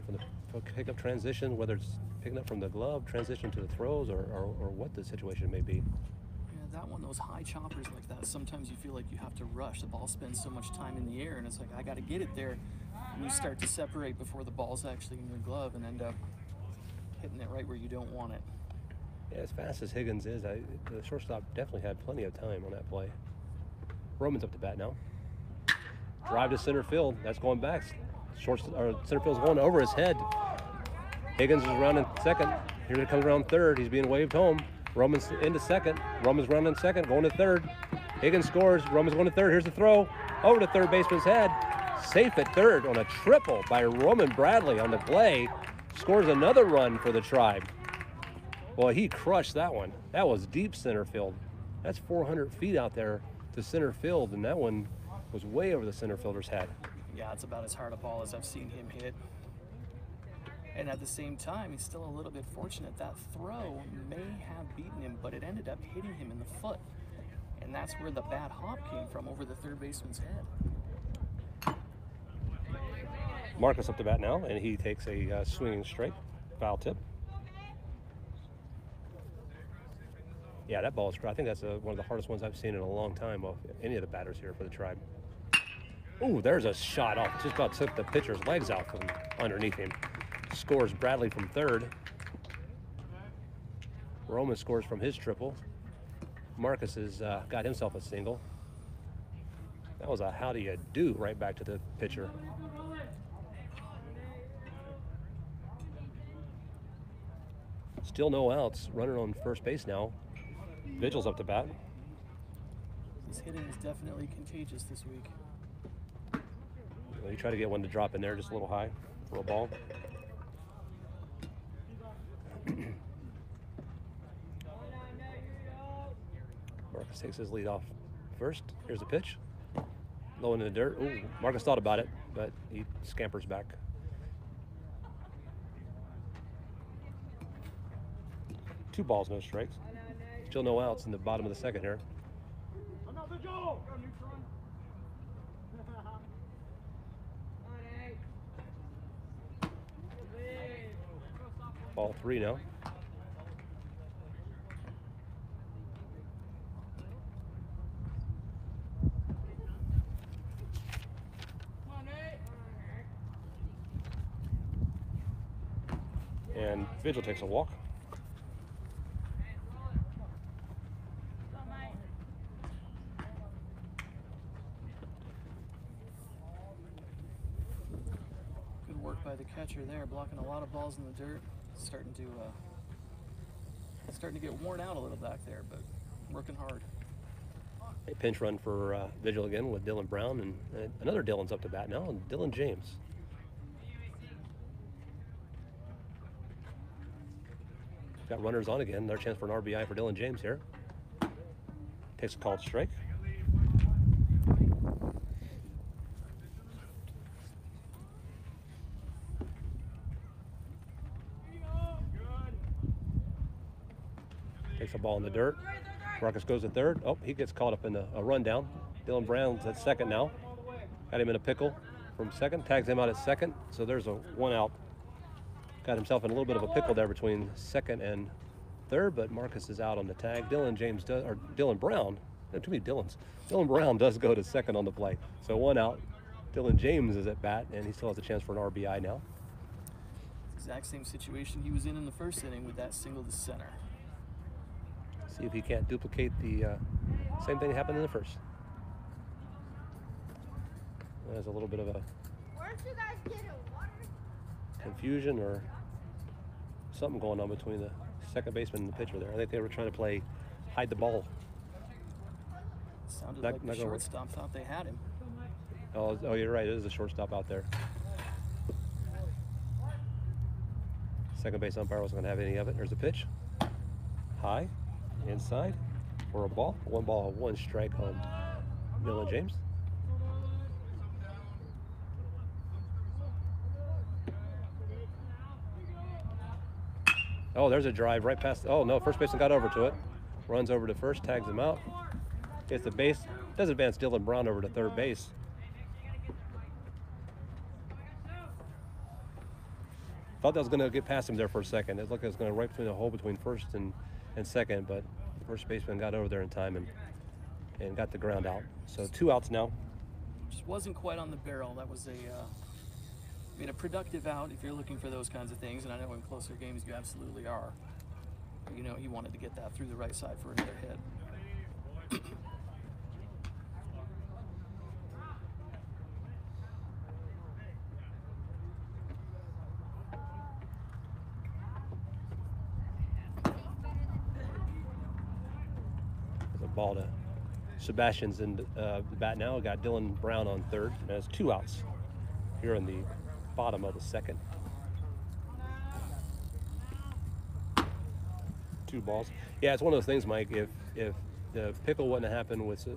Speaker 1: from the pickup transition, whether it's picking up from the glove, transition to the throws, or what the situation may be.
Speaker 2: Yeah, that one, those high choppers like that, sometimes you feel like you have to rush. The ball spends so much time in the air, and it's like, I got to get it there. And you start to separate before the ball's actually in your glove and end up hitting it right where you don't want it.
Speaker 1: Yeah, as fast as Higgins is, the shortstop definitely had plenty of time on that play. Roman's up to bat now. Drive to center field. That's going back. Center field's going over his head. Higgins is rounding second. Here it comes around third. He's being waved home. Roman's into second. Roman's rounding second, going to third. Higgins scores. Roman's going to third. Here's the throw. Over to third baseman's head. Safe at third on a triple by Roman Bradley on the play. Scores another run for the Tribe. Boy, he crushed that one. That was deep center field. That's 400 feet out there to center field, and that one was way over the center fielder's head.
Speaker 2: Yeah, it's about as hard a ball as I've seen him hit. And at the same time, he's still a little bit fortunate. That throw may have beaten him, but it ended up hitting him in the foot. And that's where the bad hop came from, over the third baseman's head.
Speaker 1: Marcus up to bat now, and he takes a swinging strike, foul tip. Yeah, that ball is, I think that's one of the hardest ones I've seen in a long time of any of the batters here for the Tribe. Ooh, there's a shot off. Just about took the pitcher's legs out from underneath him. Scores Bradley from third. Roman scores from his triple. Marcus has got himself a single. That was a how do you do right back to the pitcher. Still no outs. Runner on first base now. Vigil's up to bat.
Speaker 2: His hitting is definitely contagious this week.
Speaker 1: You try to get one to drop in there just a little high for a ball. Marcus takes his lead off first. Here's the pitch. Low into the dirt. Ooh, Marcus thought about it, but he scampers back. Two balls, no strikes. Still no outs in the bottom of the second here. Ball 3 now. And Vigil takes a walk.
Speaker 2: Good work by the catcher there, blocking a lot of balls in the dirt. Starting to get worn out a little back there, but working hard.
Speaker 1: A pinch run for Vigil again with Dylan Brown, and another Dylan's up to bat now, and Dylan James. Got runners on again. Another chance for an RBI for Dylan James here. Takes a called strike. Takes a ball in the dirt. Marcus goes to third. Oh, he gets caught up in a rundown. Dylan Brown's at second now. Got him in a pickle from second. Tags him out at second. So there's a 1 out. Got himself in a little bit of a pickle there between second and third, but Marcus is out on the tag. Dylan Brown. Too many Dylans. Dylan Brown does go to second on the play. So 1 out. Dylan James is at bat, and he still has a chance for an RBI now.
Speaker 2: Exact same situation he was in the first inning with that single to center.
Speaker 1: See if he can't duplicate the same thing that happened in the first. There's a little bit of a confusion or something going on between the second baseman and the pitcher there. I think they were trying to play hide the ball.
Speaker 2: Sounded like the shortstop thought they had him.
Speaker 1: Oh, you're right. It is a shortstop out there. Second base umpire wasn't going to have any of it. There's a pitch. High, inside, for a ball. 1 ball, 1 strike on Dylan James. Oh, there's a drive right past. Oh, no, first baseman got over to it. Runs over to first, tags him out. Gets the base. Does advance Dylan Brown over to third base. Thought that was going to get past him there for a second. It looked like it was going to right between the hole between first and second, but the first baseman got over there in time and got the ground out. So 2 outs now.
Speaker 2: Just wasn't quite on the barrel. That was a productive out if you're looking for those kinds of things, and I know in closer games you absolutely are. But you know, he wanted to get that through the right side for another hit.
Speaker 1: Ball to Sebastian's in the bat now. Got Dylan Brown on third. And has 2 outs here in the bottom of the second. 2 balls. Yeah, it's one of those things, Mike. If the pickle wouldn't have happened with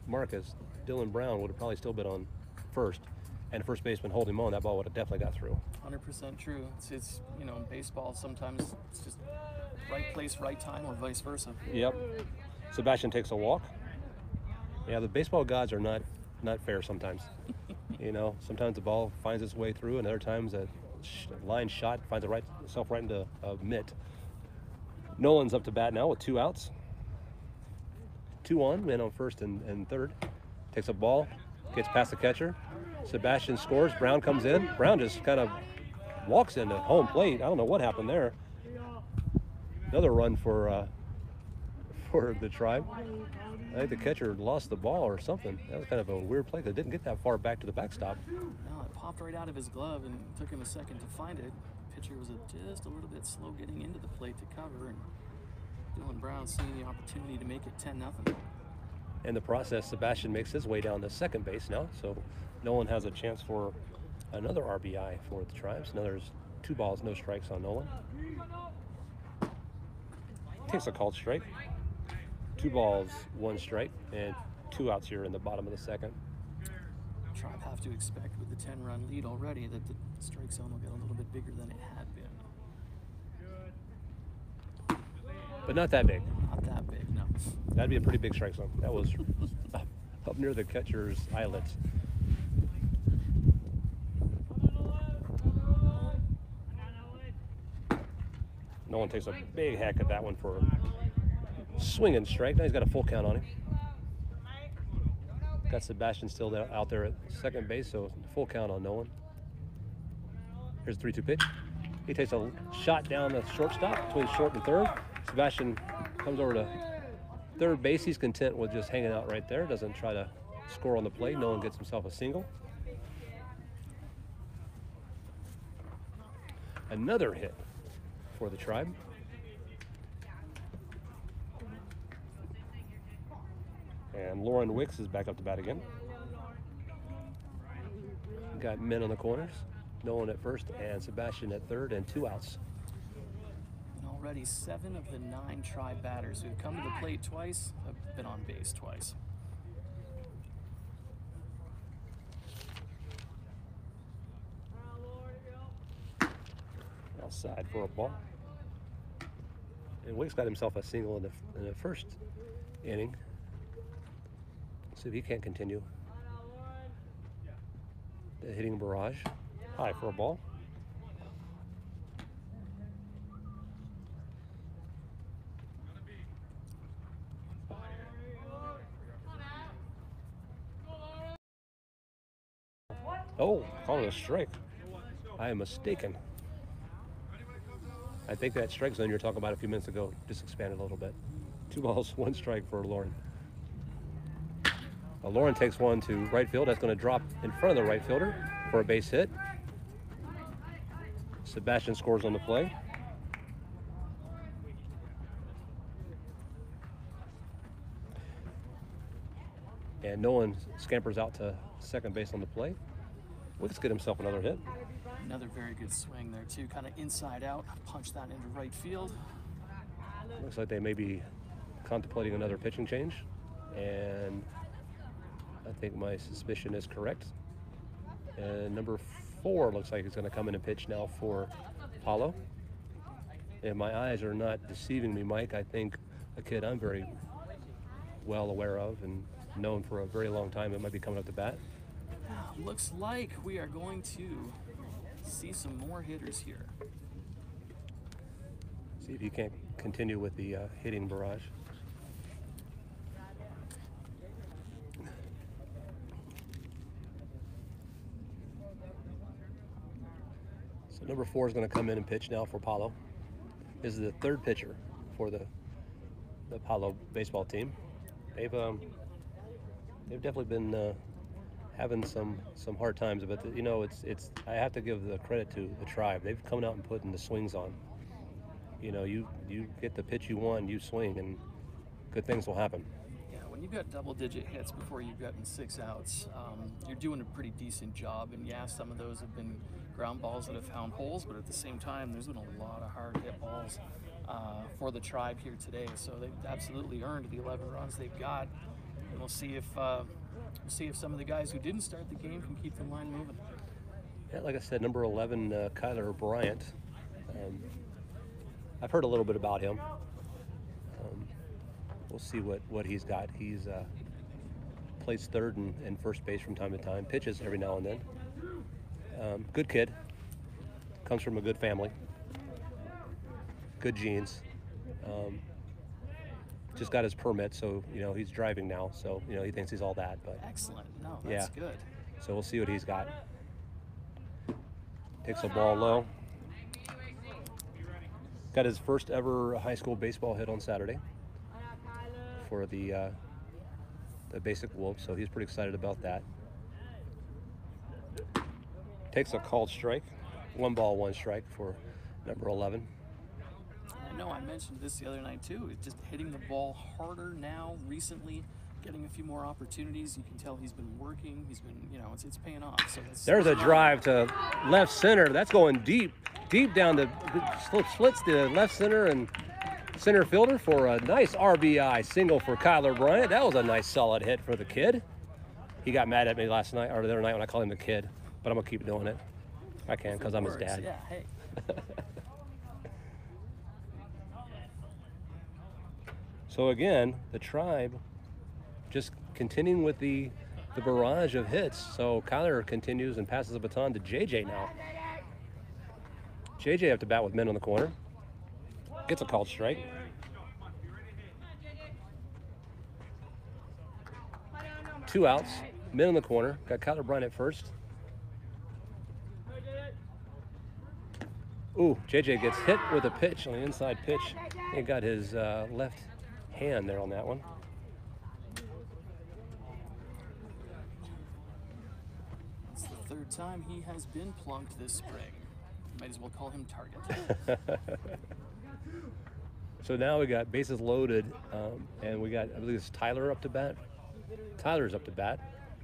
Speaker 1: Marcus, Dylan Brown would have probably still been on first, and first baseman holding him on. That ball would have definitely got through.
Speaker 2: 100% true. It's baseball. Sometimes it's just right place, right time, or vice versa.
Speaker 1: Yep. Sebastian takes a walk. Yeah, the baseball gods are not fair sometimes. Sometimes the ball finds its way through, and other times a line shot finds itself right into a mitt. Nolan's up to bat now with 2 outs. 2 on, man on first and third. Takes a ball, gets past the catcher. Sebastian scores. Brown comes in. Brown just kind of walks into home plate. I don't know what happened there. Another run for the Tribe. I think the catcher lost the ball or something. That was kind of a weird play. They didn't get that far back to the backstop.
Speaker 2: No, it popped right out of his glove and took him a second to find it. The pitcher was just a little bit slow getting into the plate to cover, and Dylan Brown seeing the opportunity to make it 10-0.
Speaker 1: In the process, Sebastian makes his way down to second base now, so Nolan has a chance for another RBI for the Tribes. Now there's 2 balls, no strikes on Nolan. Takes a called strike. 2 balls, 1 strike, and 2 outs here in the bottom of the second.
Speaker 2: Tribe have to expect with the 10-run lead already that the strike zone will get a little bit bigger than it had been.
Speaker 1: But not that big.
Speaker 2: Not that big, no.
Speaker 1: That'd be a pretty big strike zone. That was up near the catcher's eyelids. Nolan takes a big hack at that one for swing and strike. Now he's got a full count on him. Got Sebastian still out there at second base, so full count on Nolan. Here's the 3-2 pitch. He takes a shot down the shortstop between short and third. Sebastian comes over to third base. He's content with just hanging out right there. Doesn't try to score on the plate. Nolan gets himself a single. Another hit for the Tribe. And Lauren Wicks is back up to bat again. Got men on the corners. Nolan at first and Sebastian at third, and 2 outs.
Speaker 2: And already 7 of the 9 Tribe batters who have come to the plate twice have been on base twice.
Speaker 1: Outside for a ball. And Wick's got himself a single in the first inning. See if he can't continue the hitting barrage. High for a ball. Oh, calling a strike. I am mistaken. I think that strike zone you were talking about a few minutes ago just expanded a little bit. 2 balls, 1 strike for Lauren. Lauren takes one to right field. That's going to drop in front of the right fielder for a base hit. Sebastian scores on the play. And Nolan scampers out to second base on the play. Wick's get himself another hit.
Speaker 2: Another very good swing there too, kind of inside out, punch that into right field.
Speaker 1: Looks like they may be contemplating another pitching change, and I think my suspicion is correct. And number 4 looks like he's going to come in and pitch now for PALO. And my eyes are not deceiving me, Mike. I think a kid I'm very well aware of and known for a very long time that might be coming up to bat.
Speaker 2: Looks like we are going to see some more hitters here.
Speaker 1: See if he can't continue with the hitting barrage. So number 4 is going to come in and pitch now for PALO. This is the 3rd pitcher for the PALO baseball team. They've definitely been having some hard times, but it's I have to give the credit to the tribe. They've come out and putting the swings on. You get the pitch you want, you swing, and good things will happen.
Speaker 2: Yeah, when you've got double-digit hits before you've gotten 6 outs, you're doing a pretty decent job. And yeah, some of those have been ground balls that have found holes, but at the same time, there's been a lot of hard hit balls for the tribe here today. So they've absolutely earned the 11 runs they've got. And we'll see if some of the guys who didn't start the game can keep the line moving.
Speaker 1: Yeah, like I said, number 11, Kyler Bryant. I've heard a little bit about him. We'll see what he's got. He's plays third and first base from time to time, pitches every now and then. Good kid. Comes from a good family. Good genes. Just got his permit, so he's driving now. So he thinks he's all that. But
Speaker 2: excellent. No, that's good.
Speaker 1: So we'll see what he's got. Takes a ball low. Got his first ever high school baseball hit on Saturday for the basic Wolves, so he's pretty excited about that. Takes a called strike. 1 ball, 1 strike for number 11.
Speaker 2: I know I mentioned this the other night too. It's just hitting the ball harder now recently, getting a few more opportunities. You can tell he's been working. He's been, it's paying off. So
Speaker 1: there's a drive to left center. That's going deep down the splits the left center and center fielder for a nice RBI single for Kyler Bryant. That was a nice solid hit for the kid. He got mad at me last night or the other night when I called him the kid, but I'm gonna keep doing it. I can because I'm his dad.
Speaker 2: Yeah, hey.
Speaker 1: So again, the tribe just continuing with the barrage of hits. So Kyler continues and passes the baton to JJ now. JJ up to bat with men on the corner. Gets a called strike. Two outs, men in the corner. Got Kyler Bryant at first. Ooh, JJ gets hit with a pitch on the inside pitch. He got his left hand there on that one.
Speaker 2: It's the 3rd time he has been plunked this spring. Might as well call him Target.
Speaker 1: So now we got bases loaded, and we got, I believe it's Tyler up to bat. Tyler's up to bat.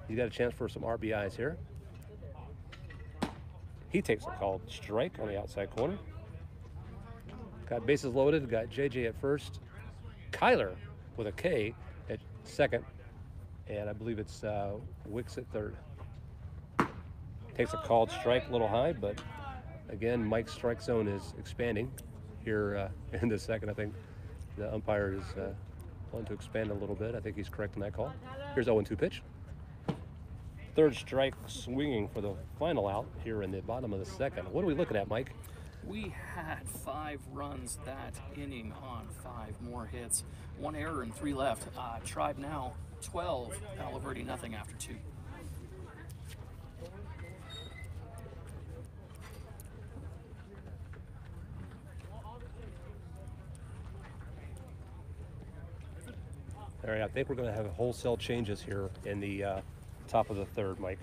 Speaker 1: He's got a chance for some RBIs here. He takes a called strike on the outside corner. Got bases loaded, got JJ at first. Kyler with a K at second, and I believe it's Wicks at third. Takes a called strike, a little high, but again, Mike's strike zone is expanding here in the second. I think the umpire is wanting to expand a little bit. I think he's correct in that call. Here's 0-2 pitch. Third strike swinging for the final out here in the bottom of the second. What are we looking at, Mike?
Speaker 2: We had 5 runs that inning on 5 more hits. 1 error and 3 left. Tribe now 12, Palo Verde nothing after 2.
Speaker 1: All right, I think we're going to have wholesale changes here in the top of the third, Mike.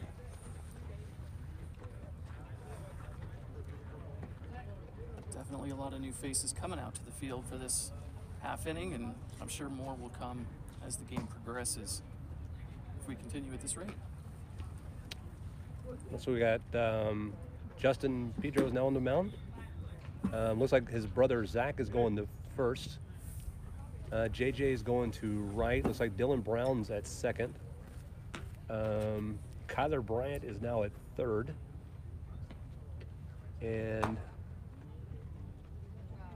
Speaker 2: Definitely a lot of new faces coming out to the field for this half inning, and I'm sure more will come as the game progresses if we continue at this rate.
Speaker 1: So we got Justin Pedro is now on the mound. Looks like his brother Zach is going to first. JJ is going to right. Looks like Dylan Brown's at second. Kyler Bryant is now at third. And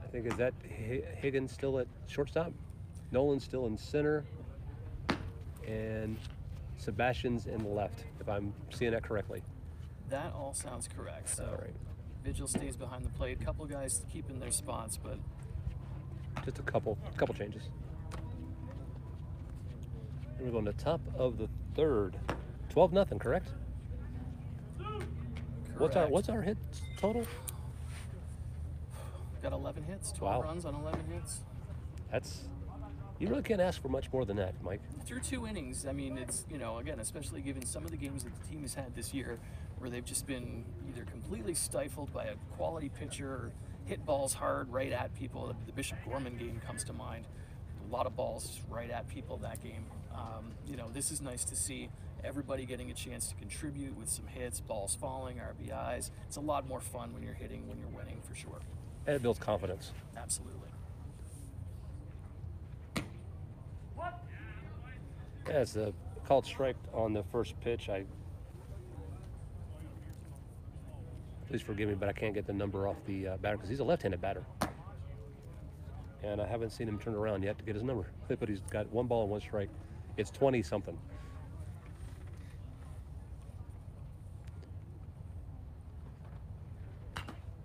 Speaker 1: I think, is that Higgins still at shortstop? Nolan's still in center. And Sebastian's in left, if I'm seeing that correctly.
Speaker 2: That all sounds correct. So
Speaker 1: All right.
Speaker 2: Vigil stays behind the plate. A couple guys keeping their spots, but
Speaker 1: Just a couple changes. And we're going to top of the third. 12-0, correct?
Speaker 2: correct.
Speaker 1: What's our hit total?
Speaker 2: Got 11 hits, 12
Speaker 1: Wow.
Speaker 2: runs on 11 hits.
Speaker 1: You really can't ask for much more than that, Mike.
Speaker 2: Through 2 innings, I mean, it's, again, especially given some of the games that the team has had this year where they've just been either completely stifled by a quality pitcher or hit balls hard right at people. The Bishop Gorman game comes to mind. A lot of balls right at people that game. This is nice to see everybody getting a chance to contribute with some hits, balls falling, RBIs. It's a lot more fun when you're hitting, when you're winning, for sure.
Speaker 1: And it builds confidence.
Speaker 2: Absolutely.
Speaker 1: Yeah, it's a called strike on the first pitch. Please forgive me, but I can't get the number off the batter because he's a left-handed batter. And I haven't seen him turn around yet to get his number. But he's got 1 ball and 1 strike. It's 20-something.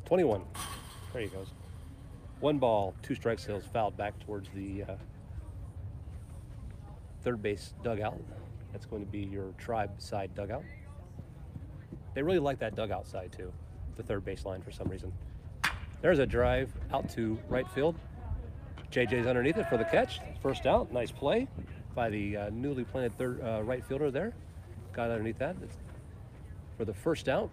Speaker 1: $21. There he goes. 1 ball, 2 strikes. He's fouled back towards the third base dugout. That's going to be your Tribe side dugout. They really like that dugout side too, the third base line for some reason. There's a drive out to right field. JJ's underneath it for the catch. First out. Nice play by the newly planted third right fielder there. Got underneath that for the first out.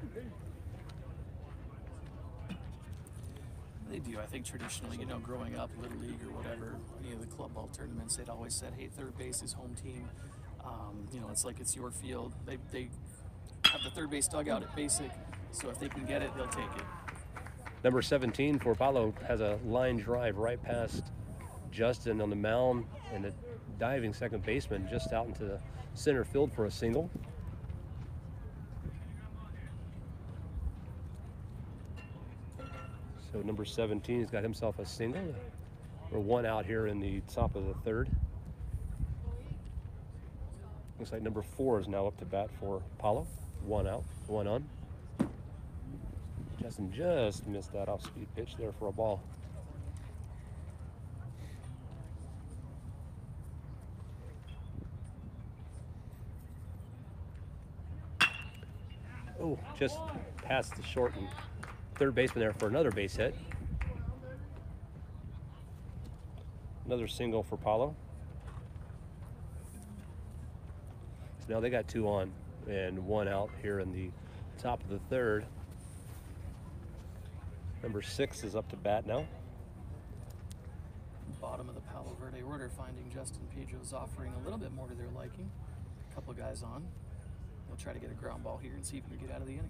Speaker 2: They do. I think traditionally, growing up, Little League or whatever, any of the club ball tournaments, they'd always said, hey, third base is home team. It's like it's your field. They have the third base dugout at basic, so if they can get it, they'll take it.
Speaker 1: Number 17 for Palo has a line drive right past Justin on the mound, and a diving second baseman just out into the center field for a single. So number 17 has got himself a single. We're 1 out here in the top of the third. Looks like number 4 is now up to bat for Palo. 1 out, 1 on. Justin just missed that off-speed pitch there for a ball. Oh, just past the short and third baseman there for another base hit. Another single for Palo. So now they got 2 on and 1 out here in the top of the third. Number 6 is up to bat now.
Speaker 2: Bottom of the Palo Verde order, finding Justin Pedro's offering a little bit more to their liking. A couple of guys on. They'll try to get a ground ball here and see if we can get out of the inning.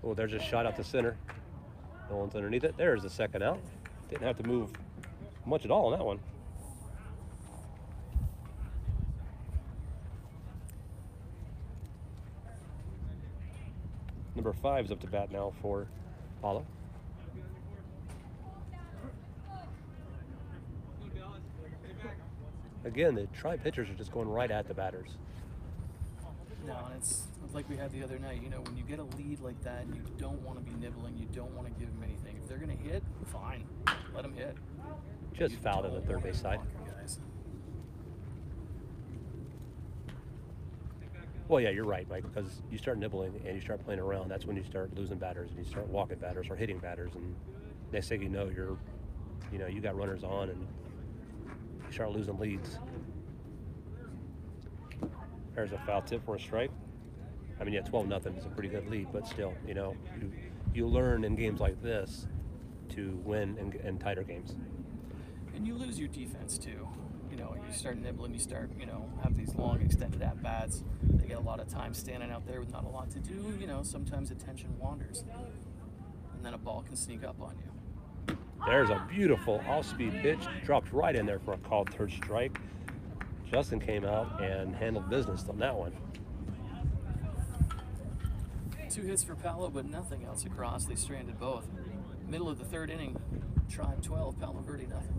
Speaker 1: Oh, there's a shot out to center. No one's underneath it. There's the second out. Didn't have to move much at all on that one. number 5 is up to bat now for PALO. Again, the Tribe pitchers are just going right at the batters.
Speaker 2: No, and it's like we had the other night. You know, when you get a lead like that, you don't want to be nibbling. You don't want to give them anything. If they're going to hit, fine, let them hit.
Speaker 1: Just
Speaker 2: You
Speaker 1: fouled on the
Speaker 2: don't
Speaker 1: third base side.
Speaker 2: want to block 'em, guys.
Speaker 1: Well, yeah, you're right, Mike, because you start nibbling and you start playing around. That's when you start losing batters and you start walking batters or hitting batters. And next thing you know, you got runners on and you start losing leads. There's a foul tip for a strike. I mean, yeah, 12-0 is a pretty good lead, but still, you learn in games like this to win in tighter games.
Speaker 2: And you lose your defense too. You start nibbling, you start, have these long extended at-bats. They get a lot of time standing out there with not a lot to do. Sometimes attention wanders. And then a ball can sneak up on you.
Speaker 1: There's a beautiful off-speed pitch. Dropped right in there for a called third strike. Justin came out and handled business on that one.
Speaker 2: 2 hits for PALO, but nothing else across. They stranded both. Middle of the 3rd inning, Tribe 12, PALO VERDE nothing.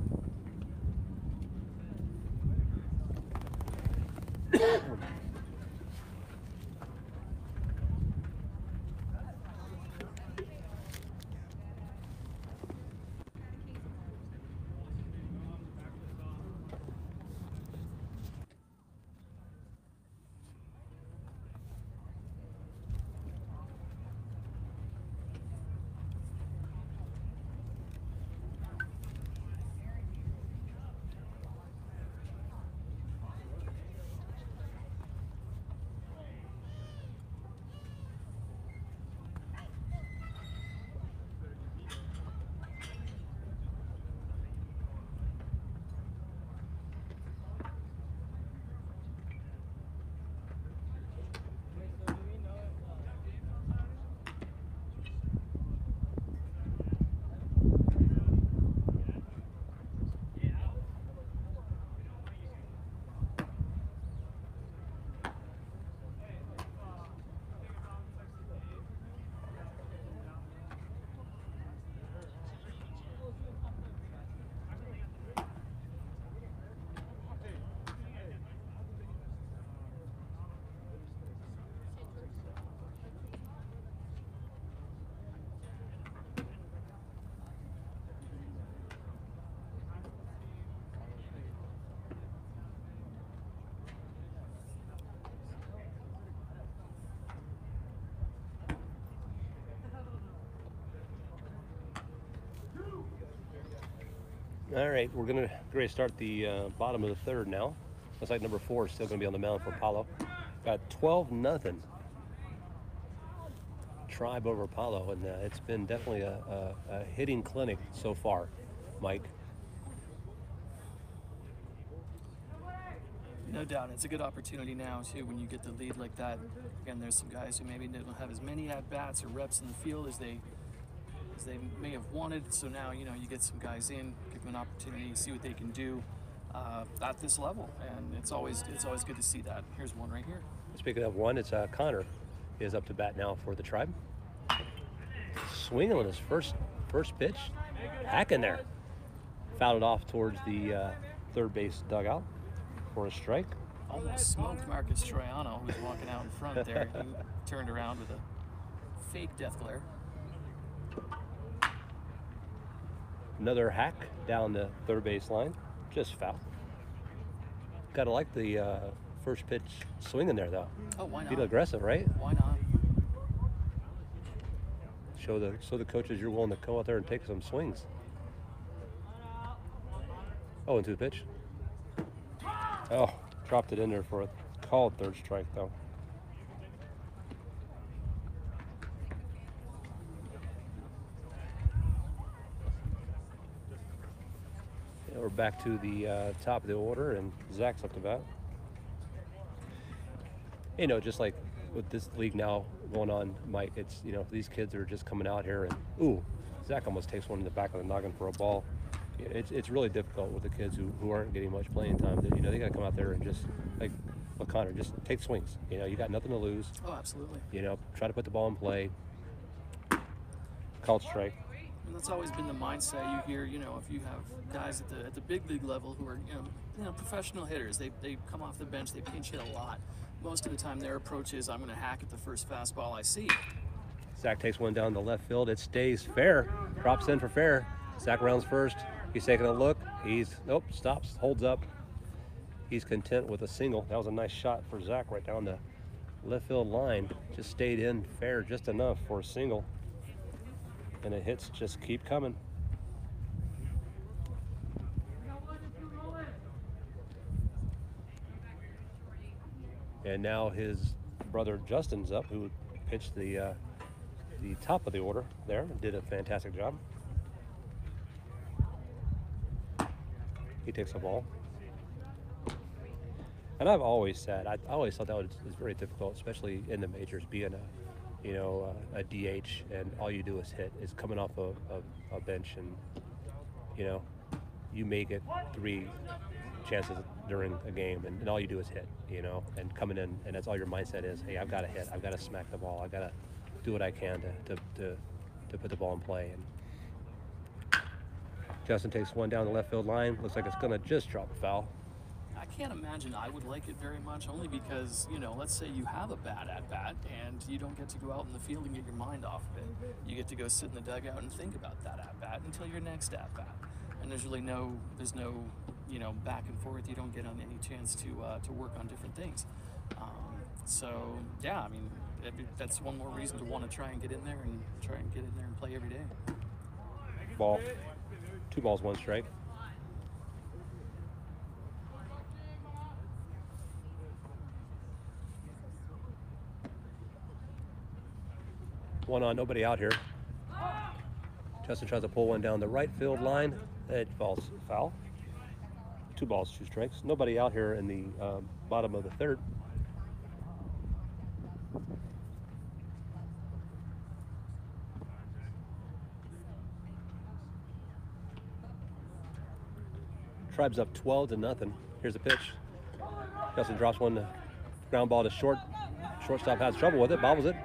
Speaker 1: All right, we're going to start the bottom of the 3rd now. Looks like number 4 is still going to be on the mound for PALO. Got 12-0 Tribe over PALO, and it's been definitely a hitting clinic so far, Mike.
Speaker 2: No doubt. It's a good opportunity now, too, when you get the lead like that. Again, there's some guys who maybe don't have as many at-bats or reps in the field as they may have wanted. So now, you get some guys in, give them an opportunity, see what they can do at this level. And it's always good to see that. Here's one right here.
Speaker 1: Speaking of one, it's Connor is up to bat now for the Tribe. Swinging on his first pitch. Hack in there. Fouled it off towards the third base dugout for a strike.
Speaker 2: Almost smoked Marcus Troiano, who was walking out in front there. He turned around with a fake death glare.
Speaker 1: Another hack down the third base line. Just foul. Gotta like the first pitch swing in there, though.
Speaker 2: Oh, why not?
Speaker 1: Feel aggressive, right?
Speaker 2: Why not?
Speaker 1: Show the coaches you're willing to go out there and take some swings. Oh, into the pitch. Oh, dropped it in there for a called third strike, though. Yeah, we're back to the top of the order, and Zach's up to bat. Just like with this league now going on, Mike, it's, these kids are just coming out here and, ooh, Zach almost takes one in the back of the noggin for a ball. It's really difficult with the kids who aren't getting much playing time. They got to come out there and just, like Connor, just take swings. You got nothing to lose.
Speaker 2: Oh, absolutely.
Speaker 1: Try to put the ball in play. Called strike.
Speaker 2: And that's always been the mindset you hear. You know, if you have guys at the big league level who are professional hitters, they come off the bench, they pinch hit a lot. Most of the time, their approach is, I'm going to hack at the first fastball I see.
Speaker 1: Zach takes one down the left field. It stays fair. Drops in for fair. Zach rounds first. He's taking a look. Nope, stops, holds up. He's content with a single. That was a nice shot for Zach right down the left field line. Just stayed in fair just enough for a single. And the hits just keep coming. And now his brother Justin's up, who pitched the top of the order there and did a fantastic job. He takes the ball. And I've always said, I always thought that was very difficult, especially in the majors, being a DH, and all you do is hit. Is coming off a bench, and you may get 3 chances during a game, and all you do is hit, and coming in, and that's all your mindset is. Hey, I've got to hit. I've got to smack the ball. I've got to do what I can to put the ball in play. And Justin takes one down the left field line. Looks like it's going to just drop a foul.
Speaker 2: I can't imagine I would like it very much, only because, let's say you have a bad at-bat and you don't get to go out in the field and get your mind off of it. You get to go sit in the dugout and think about that at-bat until your next at-bat. And there's really no back and forth. You don't get on any chance to work on different things. So, yeah, I mean, that's one more reason to want to try and get in there and play every day.
Speaker 1: Ball. 2 balls, 1 strike. One on, nobody out here. Justin tries to pull one down the right field line. It falls foul. 2 balls, 2 strikes. Nobody out here in the bottom of the 3rd. Tribe's up 12-0. Here's a pitch. Justin drops one, ground ball to short. Shortstop has trouble with it, bobbles it.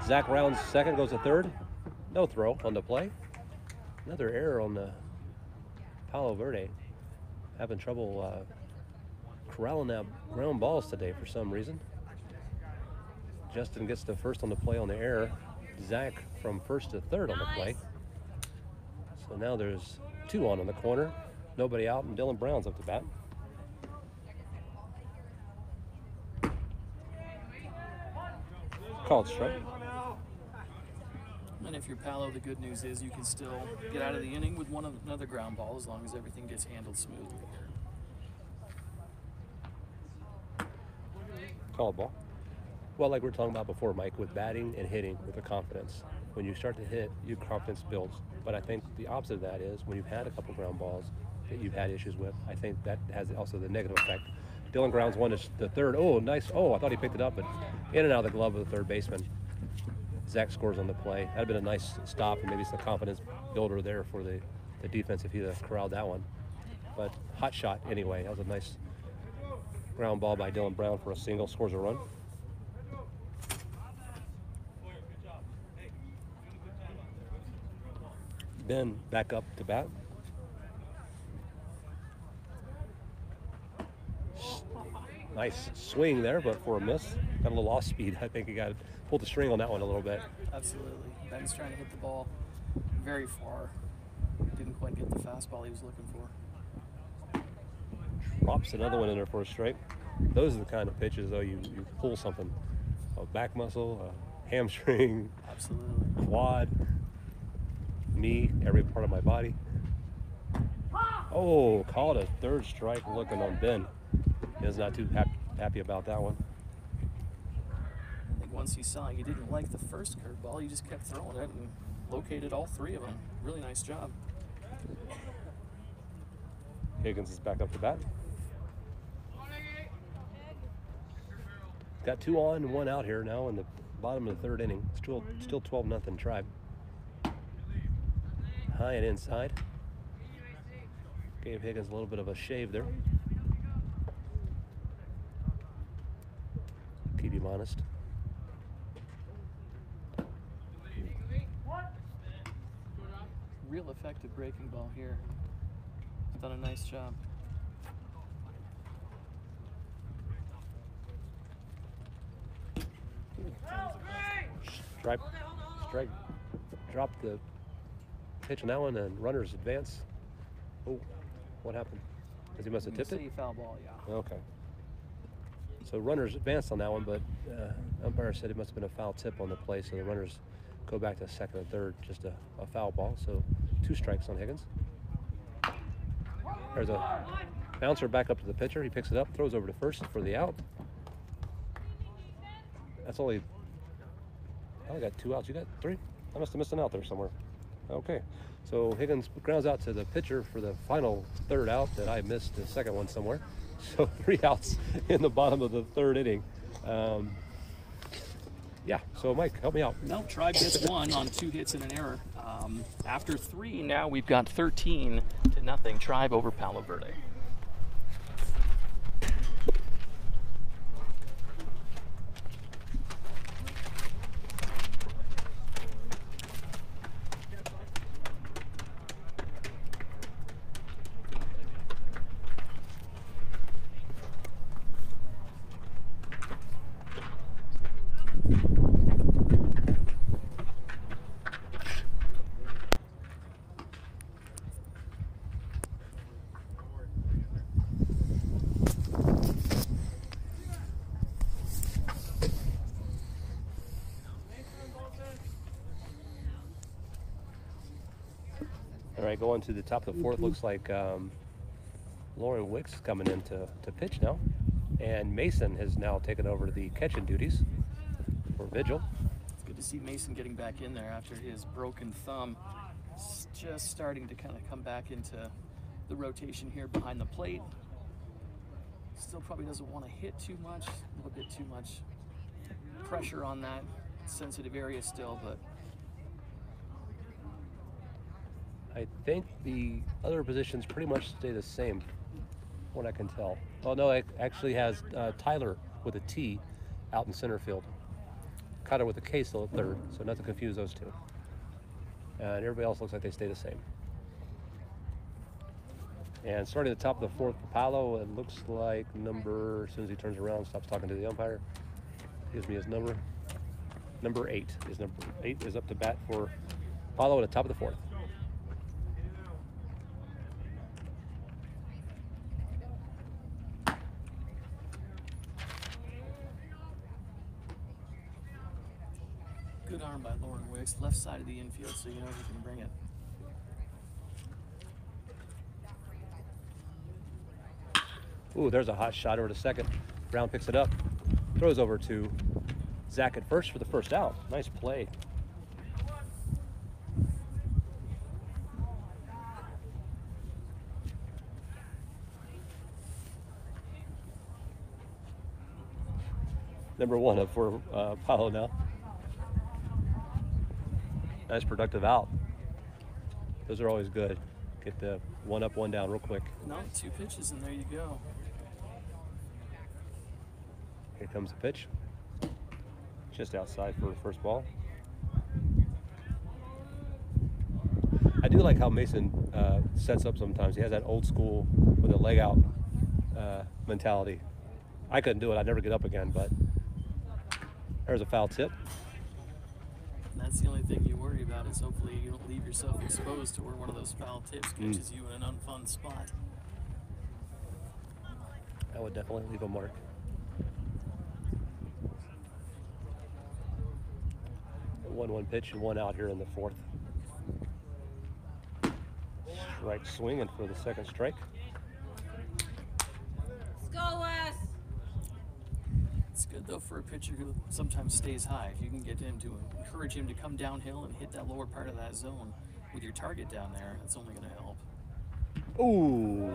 Speaker 1: Zach rounds second, goes to 3rd. No throw on the play. Another error on the Palo Verde. Having trouble corralling out ground balls today for some reason. Justin gets the first on the play on the error. Zach from 1st to 3rd on the play. So now there's 2 on the corner. Nobody out, and Dylan Brown's up to bat. Called strike.
Speaker 2: And if you're Palo, the good news is you can still get out of the inning with another ground ball as long as everything gets handled smoothly here.
Speaker 1: Called ball. Well, like we were talking about before, Mike, with batting and hitting with the confidence. When you start to hit, your confidence builds. But I think the opposite of that is when you've had a couple ground balls that you've had issues with, I think that has also the negative effect. Dylan grounds one to the 3rd. Oh, nice. Oh, I thought he picked it up, but in and out of the glove of the 3rd baseman. Zach scores on the play. That'd have been a nice stop, and maybe it's a confidence builder there for the defense if he'd have corralled that one. But hot shot anyway. That was a nice ground ball by Dylan Brown for a single, scores a run. Ben back up to bat. Nice swing there, but for a miss. Got a little off speed. I think he pulled the string on that one a little bit.
Speaker 2: Absolutely. Ben's trying to hit the ball very far. Didn't quite get the fastball he was looking for.
Speaker 1: Drops another one in there for a strike. Those are the kind of pitches, though, you pull something. A back muscle, a hamstring,
Speaker 2: absolutely,
Speaker 1: quad, knee, every part of my body. Oh, called a 3rd strike looking on Ben. He's not too happy about that one.
Speaker 2: I think once he saw you didn't like the first curveball, you just kept throwing it and located all 3 of them. Really nice job.
Speaker 1: Higgins is back up to bat. Got 2 on and 1 out here now in the bottom of the 3rd inning. Still 12-0 Tribe. High and inside. Gave Higgins a little bit of a shave there. Keep him honest.
Speaker 2: real effective breaking ball here. He's done a nice job.
Speaker 1: Strike. Drop the pitch on that one, and runners advance. Oh, what happened? Because he must have tipped it?
Speaker 2: Foul ball, yeah.
Speaker 1: Okay. So runners advanced on that one, but umpire said it must have been a foul tip on the play, so the runners go back to second and third, just a foul ball. So 2 strikes on Higgins. There's a bouncer back up to the pitcher. He picks it up, throws over to first for the out. That's only, I only got 2 outs. You got 3? I must have missed an out there somewhere. Okay. So Higgins grounds out to the pitcher for the final 3rd out that I missed the second one somewhere. So 3 outs in the bottom of the 3rd inning. Yeah, so Mike, help me out.
Speaker 2: No, Tribe gets 1 on 2 hits and an error. After 3, now we've got 13-0 Tribe over Palo Verde.
Speaker 1: All right, going to the top of the 4th. Looks like Lauren Wicks is coming in to pitch now. And Mason has now taken over the catching duties for Vigil.
Speaker 2: It's good to see Mason getting back in there after his broken thumb. It's just starting to kind of come back into the rotation here behind the plate. Still probably doesn't want to hit too much, a little bit too much pressure on that sensitive area still, but
Speaker 1: I think the other positions pretty much stay the same, what I can tell. Oh no, it actually has Tyler with a T out in center field. Cutter with a K still at 3rd, so not to confuse those 2. And everybody else looks like they stay the same. And starting at the top of the 4th for Palo, it looks like as soon as he turns around, stops talking to the umpire, gives me his number. Number 8 is up to bat for Palo at the top of the 4th.
Speaker 2: good arm by Lauren Wicks, left side of the infield, so you know he can bring it.
Speaker 1: Ooh, there's a hot shot over to second. Brown picks it up, throws over to Zach at first for the first out. Nice play. Number one up for Palo now. Nice productive out. Those are always good. Get the one up, one down real quick.
Speaker 2: No, 2 pitches and there you go.
Speaker 1: Here comes the pitch. Just outside for the first ball. I do like how Mason sets up sometimes. He has that old school with a leg out mentality. I couldn't do it. I'd never get up again, but there's a foul tip.
Speaker 2: That's the only thing you worry about is hopefully you don't leave yourself exposed to where one of those foul tips catches you in an unfun spot.
Speaker 1: That would definitely leave a mark. One pitch and one out here in the fourth. Strike swinging for the second strike.
Speaker 3: Let's go, Wes!
Speaker 2: It's good though for a pitcher who sometimes stays high. If you can get him to encourage him to come downhill and hit that lower part of that zone with your target down there, that's only going to help.
Speaker 1: Ooh,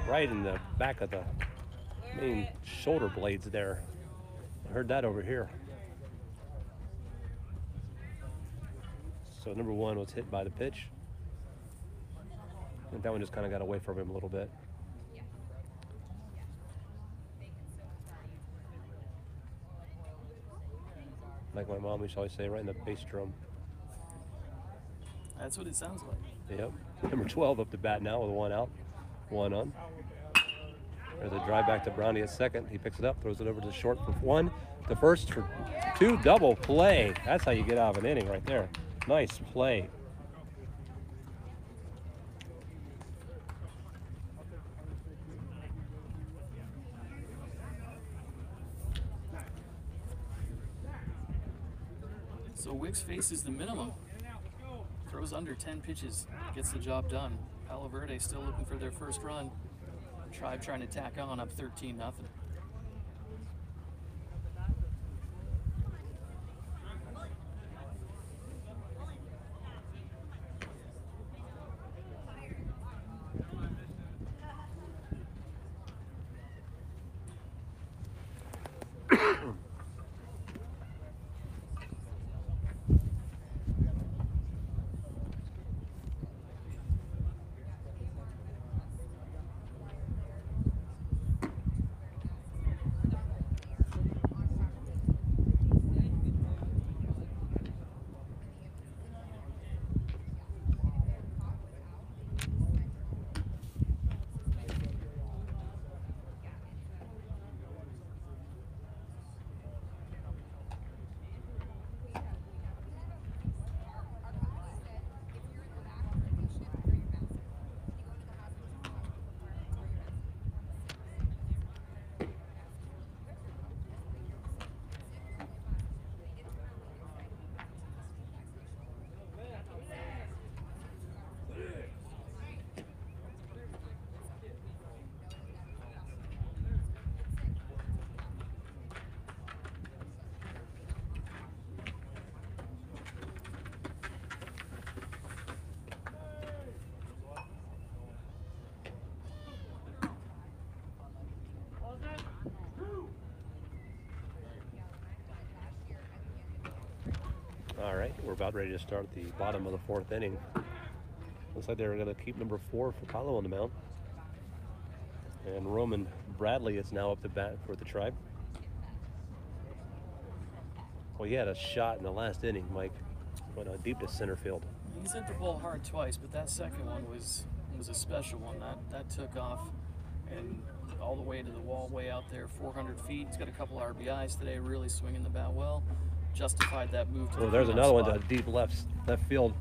Speaker 1: right in the back of the main shoulder blades there. I heard that over here. So number one was hit by the pitch. And that one just kind of got away from him a little bit. Like my mom used to always say, right in the bass drum.
Speaker 2: That's what it sounds like.
Speaker 1: Yep. Number 12 up to bat now with 1 out, 1 on. There's a drive back to Brownie at second. He picks it up, throws it over to the short for 1, to first for 2, double play. That's how you get out of an inning right there. Nice play.
Speaker 2: So Wicks faces the minimum. Throws under 10 pitches, gets the job done. Palo Verde still looking for their first run. Tribe trying to tack on up 13-0.
Speaker 1: All right, we're about ready to start the bottom of the 4th inning. Looks like they're going to keep number 4 for Palo on the mound. And Roman Bradley is now up to bat for the Tribe. Well, he had a shot in the last inning, Mike, went deep to center field.
Speaker 2: He's hit the ball hard twice, but that second one was a special one. That took off and all the way to the wall, way out there, 400 feet. He's got a couple RBIs today, really swinging the bat well. Justified that move to the
Speaker 1: there's another
Speaker 2: spot.
Speaker 1: one to deep left field.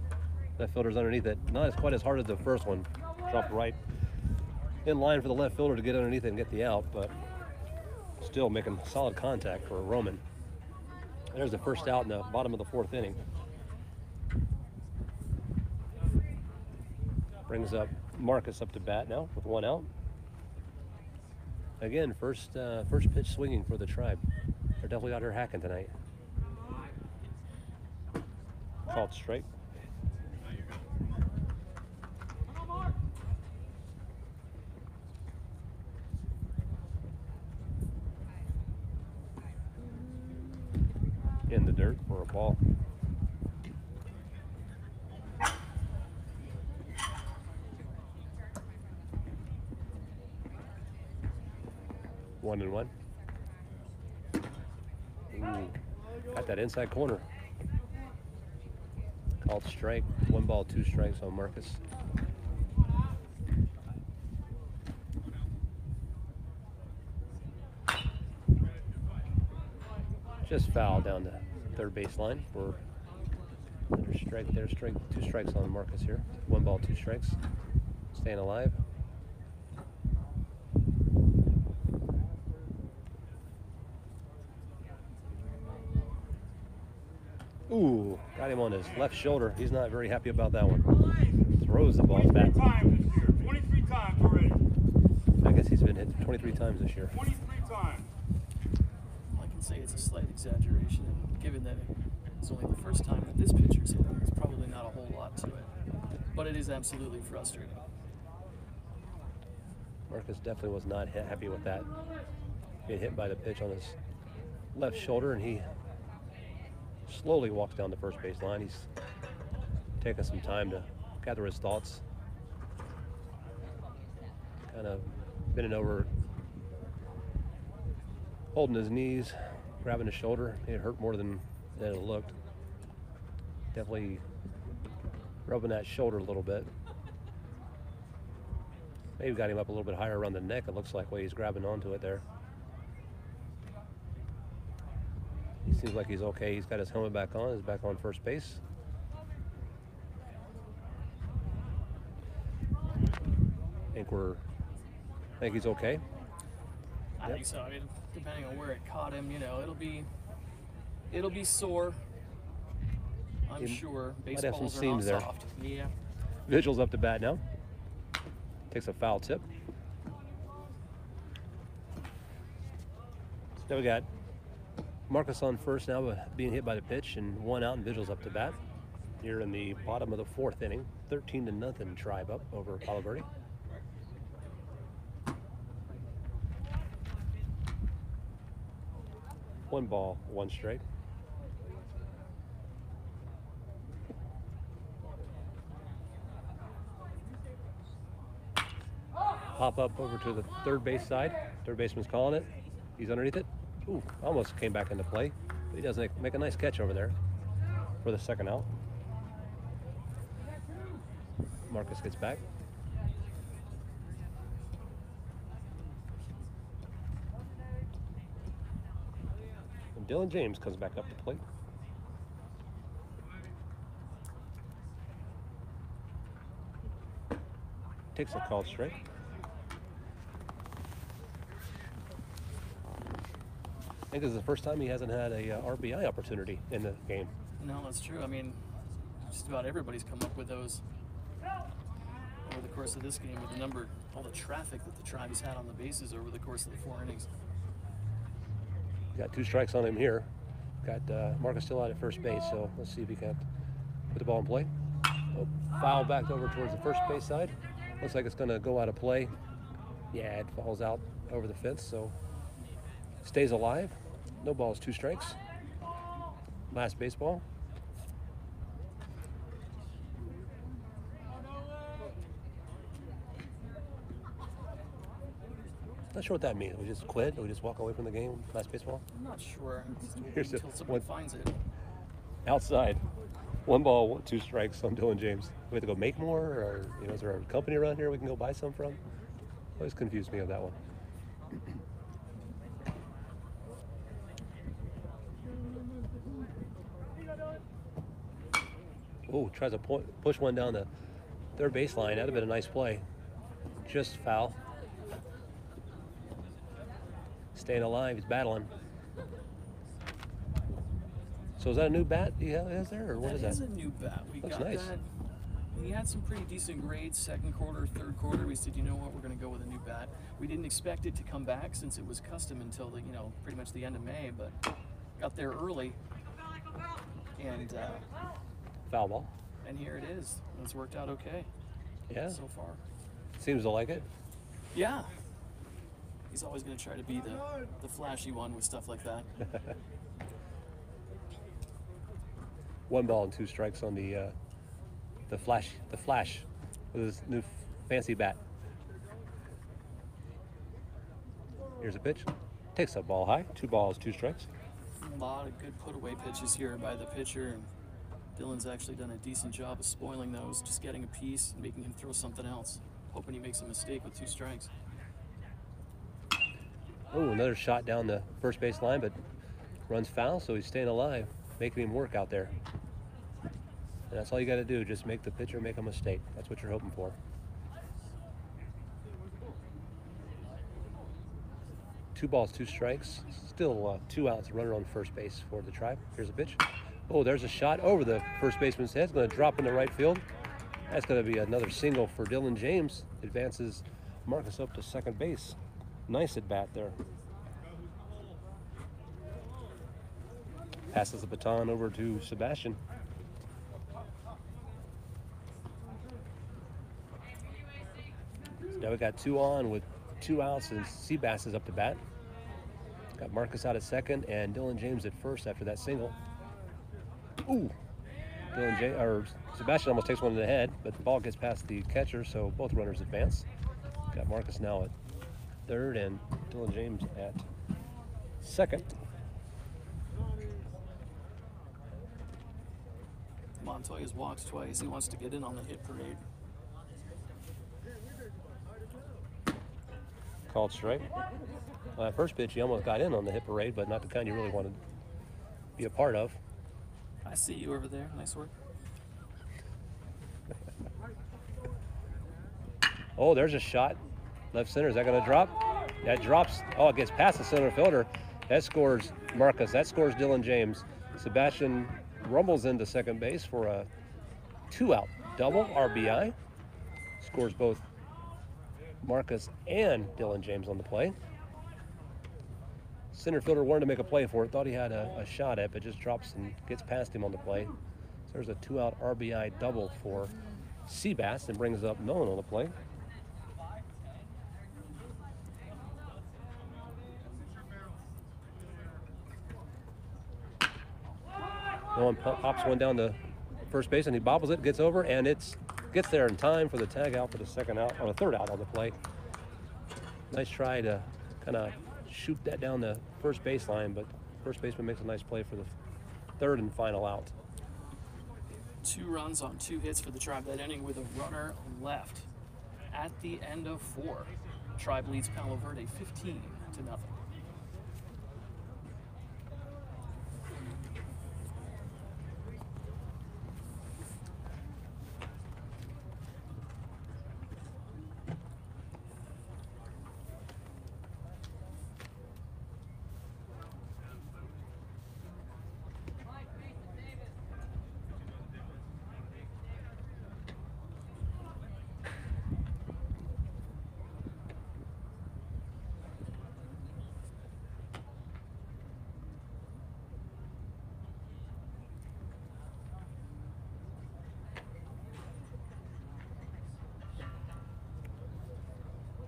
Speaker 1: Left fielder's underneath it. Not as quite as hard as the first one. Dropped right in line for the left fielder to get underneath it and get the out, but still making solid contact for Roman. There's the first out in the bottom of the 4th inning. Brings up Marcus up to bat now with 1 out. Again, first pitch swinging for the Tribe. They're definitely out here hacking tonight. Called strike. In the dirt for a ball. One and one. Ooh, got that inside corner. Called strike. 1 ball, 2 strikes on Marcus. Just foul down the 3rd baseline for under strike there. 2 strikes on Marcus here. 1 ball, 2 strikes. Staying alive. Ooh, got him on his left shoulder. He's not very happy about that one. Throws the ball back.
Speaker 4: 23 times already.
Speaker 1: I guess he's been hit 23 times this year.
Speaker 4: 23 times.
Speaker 2: I can say it's a slight exaggeration, and given that it's only the first time that this pitcher's hit him, there's probably not a whole lot to it. But it is absolutely frustrating.
Speaker 1: Marcus definitely was not happy with that. Getting hit by the pitch on his left shoulder, and he slowly walks down the first base line. He's taking some time to gather his thoughts. Kind of bending over, holding his knees, grabbing his shoulder. It hurt more than it looked. Definitely rubbing that shoulder a little bit. Maybe got him up a little bit higher around the neck, it looks like, way he's grabbing onto it there. He seems like he's okay. He's got his helmet back on. He's back on first base. I think he's okay.
Speaker 2: I think so. I mean, depending on where it caught him, you know, it'll be sore. I'm sure.
Speaker 1: Might have some
Speaker 2: Baseballs are
Speaker 1: seams
Speaker 2: not
Speaker 1: there.
Speaker 2: soft. Yeah.
Speaker 1: Vigil's up to bat now. Takes a foul tip. Then we got Marcus on first now, being hit by the pitch, and 1 out, and Vigil's up to bat. Here in the bottom of the 4th inning, 13-0 Tribe up over Palo Verde. One ball, 1 strike. Pop up over to the third base side. Third baseman's calling it. He's underneath it. Ooh, almost came back into play. But he does make a nice catch over there for the 2nd out. Marcus gets back. And Dylan James comes back up to plate. Takes a called strike. I think this is the first time he hasn't had a RBI opportunity in the game.
Speaker 2: No, that's true. I mean, just about everybody's come up with those over the course of this game with all the traffic that the Tribe has had on the bases over the course of the 4 innings.
Speaker 1: Got 2 strikes on him here. Got Marcus still out at first base, so let's see if he can put the ball in play. Oh, foul back over towards the first base side. Looks like it's going to go out of play. Yeah, it falls out over the fence, so stays alive. No balls, 2 strikes. Last baseball. Not sure what that means. We just quit? We just walk away from the game? Last baseball?
Speaker 2: I'm not sure.
Speaker 1: Here's
Speaker 2: Until someone finds it.
Speaker 1: Outside. 1 ball, 2 strikes on Dylan James. We have to go make more, or is there a company around here we can go buy some from? Always confused me of that one. Oh, tries to push one down the third baseline. That'd have been a nice play. Just foul. Staying alive. He's battling. So is that a new bat he has there, or what is that?
Speaker 2: That is a new bat. We
Speaker 1: Looks
Speaker 2: got
Speaker 1: nice.
Speaker 2: that. He had some pretty decent grades, 2nd quarter, 3rd quarter. We said, you know what, we're going to go with a new bat. We didn't expect it to come back since it was custom until the, pretty much the end of May, but got there early. And
Speaker 1: Foul ball.
Speaker 2: and here it is. It's worked out okay.
Speaker 1: Yeah.
Speaker 2: So far.
Speaker 1: Seems to like it.
Speaker 2: Yeah. He's always going to try to be the flashy one with stuff like that.
Speaker 1: 1 ball and 2 strikes on the flash with his new fancy bat. Here's a pitch. Takes that ball high. 2 balls, 2 strikes.
Speaker 2: A lot of good put-away pitches here by the pitcher, and Dylan's actually done a decent job of spoiling those, just getting a piece and making him throw something else, hoping he makes a mistake with 2 strikes.
Speaker 1: Oh, another shot down the first base line, but runs foul, so he's staying alive, making him work out there. And that's all you got to do, just make the pitcher make a mistake. That's what you're hoping for. 2 balls, 2 strikes. Still 2 outs, runner on first base for the Tribe. Here's a pitch. Oh, there's a shot over the first baseman's head. It's going to drop into right field. That's going to be another single for Dylan James. Advances Marcus up to second base. Nice at bat there. Passes the baton over to Sebastian. So now we got 2 on with 2 outs, and Seabass is up to bat. Got Marcus out at second and Dylan James at first after that single. Ooh, Sebastian almost takes one in the head, but the ball gets past the catcher, so both runners advance. Got Marcus now at third and Dylan James at second.
Speaker 2: Montoya's walks twice. He wants to get in on the hit parade.
Speaker 1: Called strike. Well, that first pitch, he almost got in on the hit parade, but not the kind you really wanted to be a part of.
Speaker 2: I see you over there. Nice work.
Speaker 1: Oh, there's a shot. Left center. Is that going to drop? That drops. Oh, it gets past the center fielder. That scores Marcus. That scores Dylan James. Sebastian rumbles into second base for a 2-out double RBI. Scores both Marcus and Dylan James on the play. Center fielder wanted to make a play for it. Thought he had a shot at it, but just drops and gets past him on the play. So there's a 2-out RBI double for Seabass and brings up Nolan on the play. Nolan pops one down to first base and he bobbles it, gets over, and gets there in time for the tag out for the second out, or the third out on the play. Nice try to kind of shoot that down the first baseline, but first baseman makes a nice play for the third and final out.
Speaker 2: 2 runs on 2 hits for the Tribe that inning with a runner left. At the end of 4, Tribe leads Palo Verde 15-0.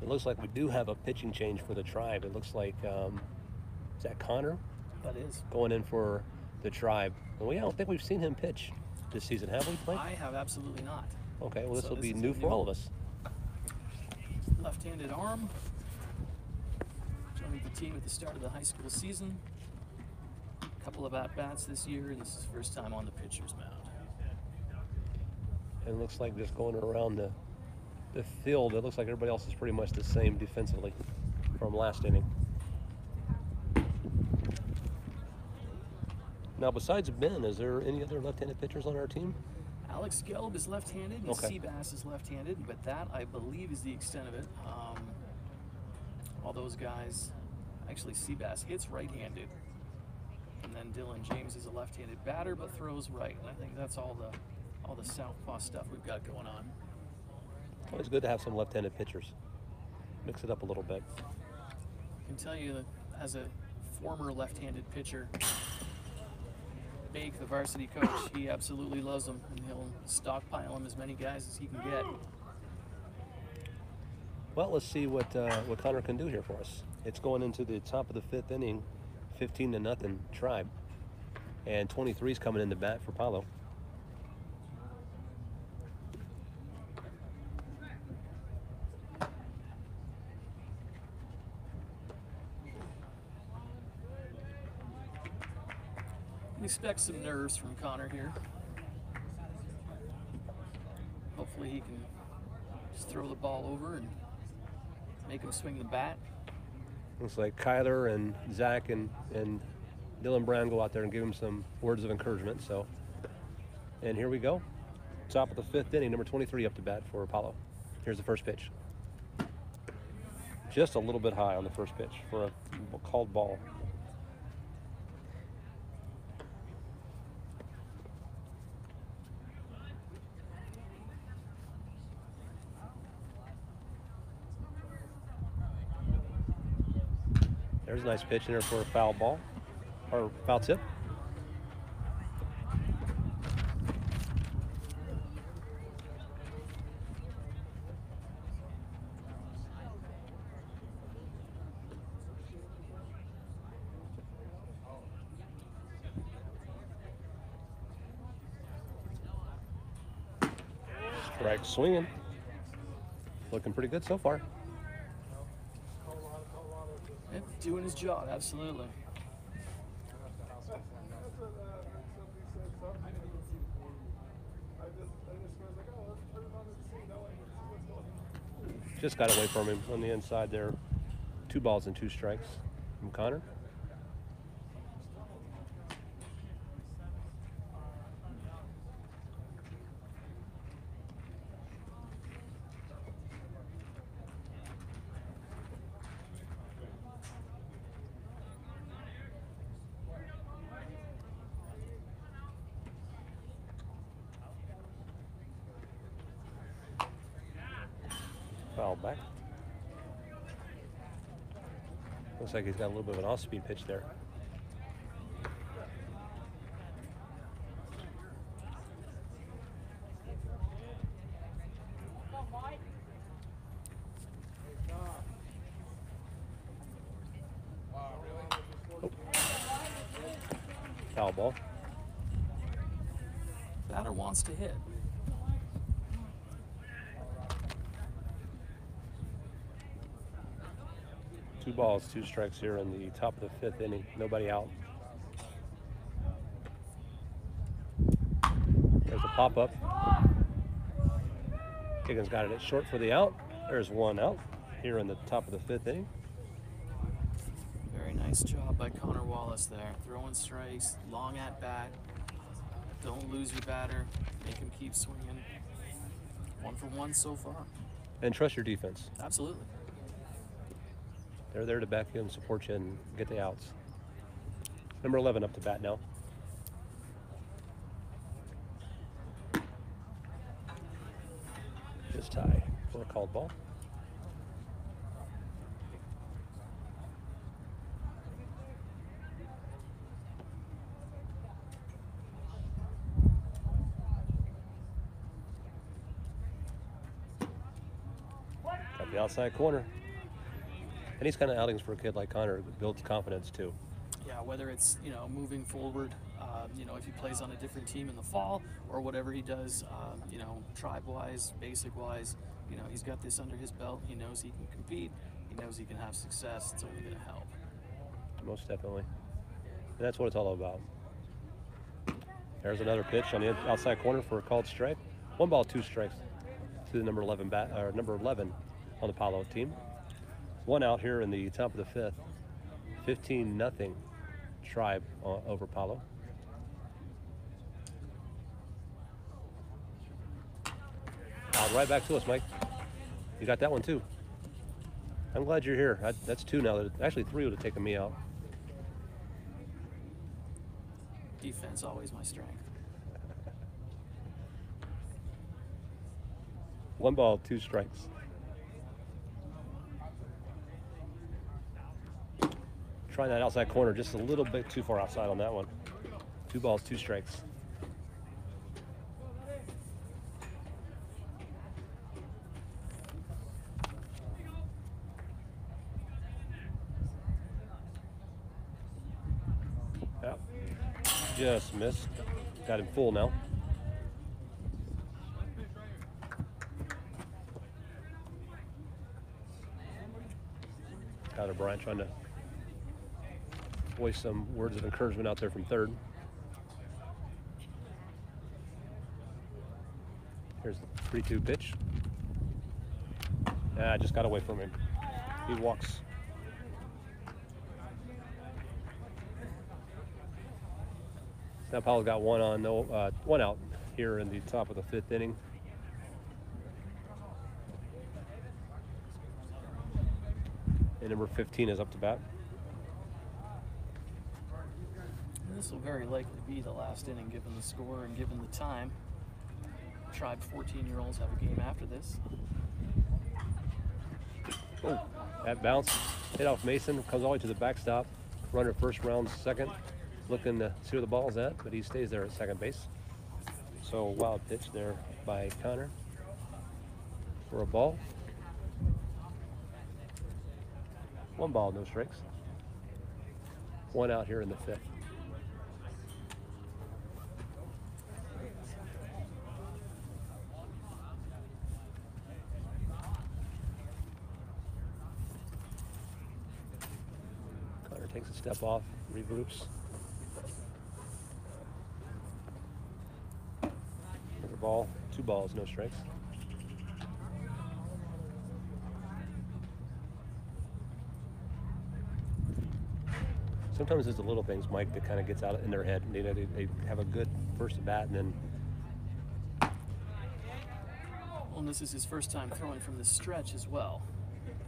Speaker 1: It looks like we do have a pitching change for the Tribe. It looks like, is that Connor?
Speaker 2: That is.
Speaker 1: Going in for the Tribe. Well, I don't think we've seen him pitch this season, have we, Blake?
Speaker 2: I have absolutely not.
Speaker 1: Okay, well, this will be
Speaker 2: is
Speaker 1: new
Speaker 2: a
Speaker 1: for all of us.
Speaker 2: Left-handed arm. Joined the team at the start of the high school season. A couple of at-bats this year. This is first time on the pitcher's mound.
Speaker 1: And it looks like just going around the field, it looks like everybody else is pretty much the same defensively from last inning. Now, besides Ben, is there any other left-handed pitchers on our team?
Speaker 2: Alex Gelb is left-handed and
Speaker 1: Okay.
Speaker 2: Seabass is left-handed, but that, I believe, is the extent of it. All those guys, actually Seabass hits right-handed. And then Dylan James is a left-handed batter but throws right. And I think that's all the southpaw stuff we've got going on.
Speaker 1: Always good to have some left-handed pitchers. Mix it up a little bit.
Speaker 2: I can tell you that as a former left-handed pitcher, Bake, the varsity coach, he absolutely loves them, and he'll stockpile them as many guys as he can get.
Speaker 1: Well, let's see what Connor can do here for us. It's going into the top of the 5th inning, 15-0 Tribe, and 23's coming in to bat for Palo.
Speaker 2: Expect some nerves from Connor here. Hopefully he can just throw the ball over and make him swing the bat.
Speaker 1: Looks like Kyler and Zach and Dylan Brown go out there and give him some words of encouragement. So, and here we go. Top of the 5th inning, number 23 up to bat for Apollo. Here's the first pitch. Just a little bit high on the first pitch for a called ball. There's a nice pitch in there for a foul ball, or foul tip. Strike swinging. Looking pretty good so far.
Speaker 2: Yep, doing his job, absolutely.
Speaker 1: Just got away from him on the inside there. 2 balls and 2 strikes from Connor. Foul back. Looks like he's got a little bit of an off-speed pitch there. Oh. Foul ball.
Speaker 2: Batter wants to hit.
Speaker 1: Two balls, 2 strikes here in the top of the 5th inning. Nobody out. There's a pop-up. Higgins got it at short for the out. There's 1 out here in the top of the 5th inning.
Speaker 2: Very nice job by Connor Wallace there. Throwing strikes, long at bat. Don't lose your batter. Make him keep swinging. 1 for 1 so far.
Speaker 1: And trust your defense.
Speaker 2: Absolutely.
Speaker 1: They're there to back you and support you and get the outs. Number 11 up to bat now. Just tie for a called ball. Got the outside corner. And these kind of outings for a kid like Connor builds confidence too.
Speaker 2: Yeah, whether it's, moving forward, if he plays on a different team in the fall or whatever he does, tribe-wise, basic-wise, he's got this under his belt. He knows he can compete. He knows he can have success. It's only going to help.
Speaker 1: Most definitely. And that's what it's all about. There's another pitch on the outside corner for a called strike. 1 ball, 2 strikes to the number 11 on the PALO team. 1 out here in the top of the 5th. 15-0 Tribe over PALO. Right back to us, Mike. You got that one too. I'm glad you're here. That's 2 now. Actually 3 would have taken me out.
Speaker 2: Defense, always my strength.
Speaker 1: 1 ball, 2 strikes. Trying that outside corner just a little bit too far outside on that one. 2 balls, 2 strikes. Yep. Just missed. Got him full now. Tyler Bryant trying to voice some words of encouragement out there from third. Here's the 3-2 pitch. I just got away from him. He walks. Now Powell's got 1 on, 1 out here in the top of the 5th inning. And number 15 is up to bat.
Speaker 2: This will very likely be the last inning given the score and given the time. Tribe 14-year-olds have a game after this.
Speaker 1: Oh, that bounce hit off Mason, comes all the way to the backstop. Runner first, round second, looking to see where the ball's at, but he stays there at second base. So wild pitch there by Connor for a ball. 1 ball, no strikes. 1 out here in the 5th. Connor takes a step off, regroups. Another ball, 2 balls, no strikes. Sometimes it's the little things, Mike, that kind of gets out in their head. You know, they have a good first at bat, and then
Speaker 2: Well, and this is his first time throwing from the stretch as well.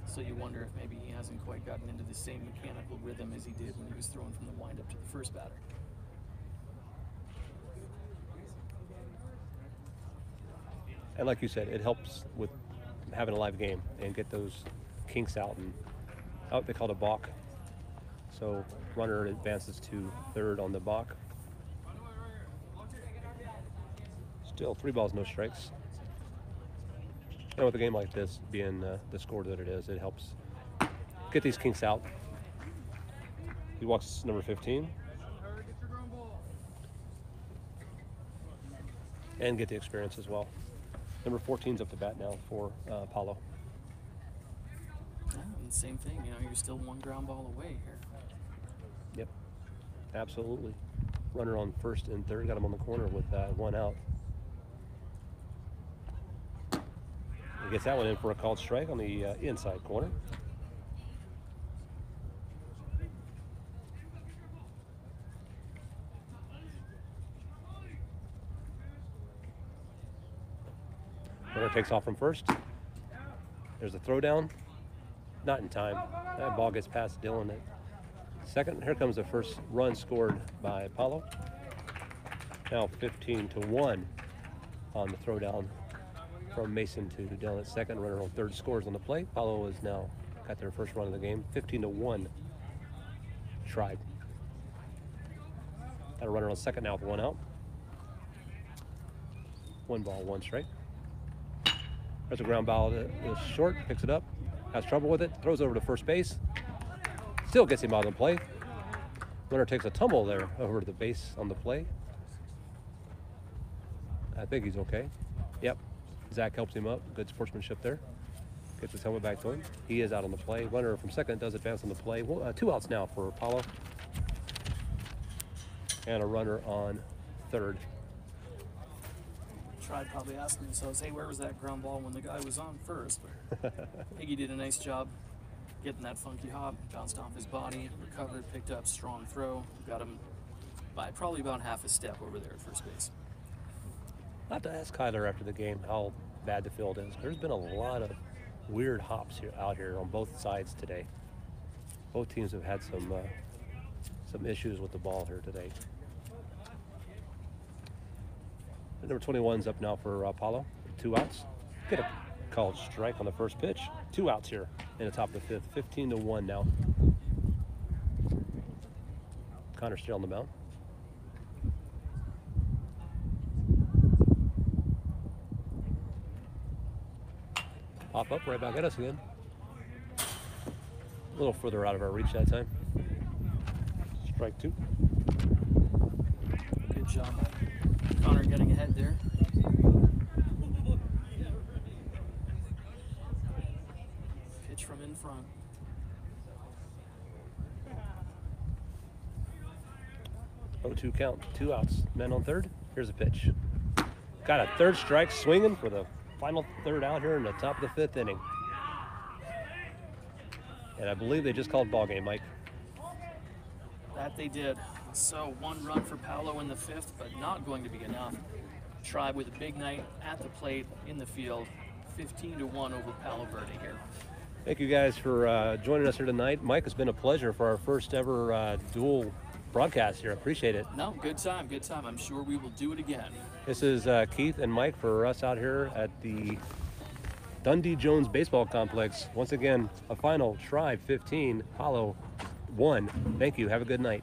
Speaker 2: So you wonder if maybe he hasn't quite gotten into the same mechanical rhythm as he did when he was throwing from the windup to the first batter.
Speaker 1: and like you said, it helps with having a live game and get those kinks out. And they call it a balk. So runner advances to third on the balk. Still 3 balls, no strikes. And with a game like this being the score that it is, it helps get these kinks out. He walks number 15. And get the experience as well. Number 14's up to bat now for PALO.
Speaker 2: Yeah, and same thing, you know, you're still 1 ground ball away here.
Speaker 1: Yep, absolutely. Runner on first and third, got him on the corner with 1 out. He gets that one in for a called strike on the inside corner. Runner takes off from first. There's a throw down. Not in time. That ball gets past Dylan at second. Here comes the first run scored by PALO. Now 15-1 on the throw down from Mason to Dylan at second. Runner on third scores on the play. PALO has now got their first run of the game. 15-1 Tribe. Got a runner on second now with 1 out. 1 ball, 1 strike. There's a ground ball that is short, picks it up, has trouble with it, throws over to first base, still gets him out of the play. Runner takes a tumble there over to the base on the play. I think he's okay. Yep, Zach helps him up, good sportsmanship there. Gets his helmet back to him. He is out on the play. Runner from second does advance on the play. 2 outs now for PALO. And a runner on third.
Speaker 2: Tried probably asking themselves, hey, where was that ground ball when the guy was on first? But Iggy did a nice job getting that funky hop, bounced off his body, recovered, picked up, strong throw, got him by probably about half a step over there at first base.
Speaker 1: I'll have to ask Kyler after the game how bad the field is. There's been a lot of weird hops out here on both sides today. Both teams have had some issues with the ball here today. Number 21's up now for PALO. 2 outs. Get a called strike on the first pitch. 2 outs here in the top of the 5th. 15-1 now. Connor's still on the mound. Pop up right back at us again. A little further out of our reach that time. Strike 2.
Speaker 2: Good job. Connor getting ahead there. Pitch from in front.
Speaker 1: Oh, 2 count, 2 outs. Men on third. Here's a pitch. Got a third strike swinging for the final third out here in the top of the 5th inning. And I believe they just called ball game, Mike.
Speaker 2: That they did. So 1 run for PALO in the 5th, but not going to be enough. Tribe with a big night at the plate in the field. 15-1 over PALO Verde here.
Speaker 1: Thank you guys for joining us here tonight. Mike, it's been a pleasure for our first ever dual broadcast here. I appreciate it.
Speaker 2: No, good time, good time. I'm sure we will do it again.
Speaker 1: This is Keith and Mike for us out here at the Dundee Jones Baseball Complex. Once again, a final Tribe 15, PALO 1. Thank you. Have a good night.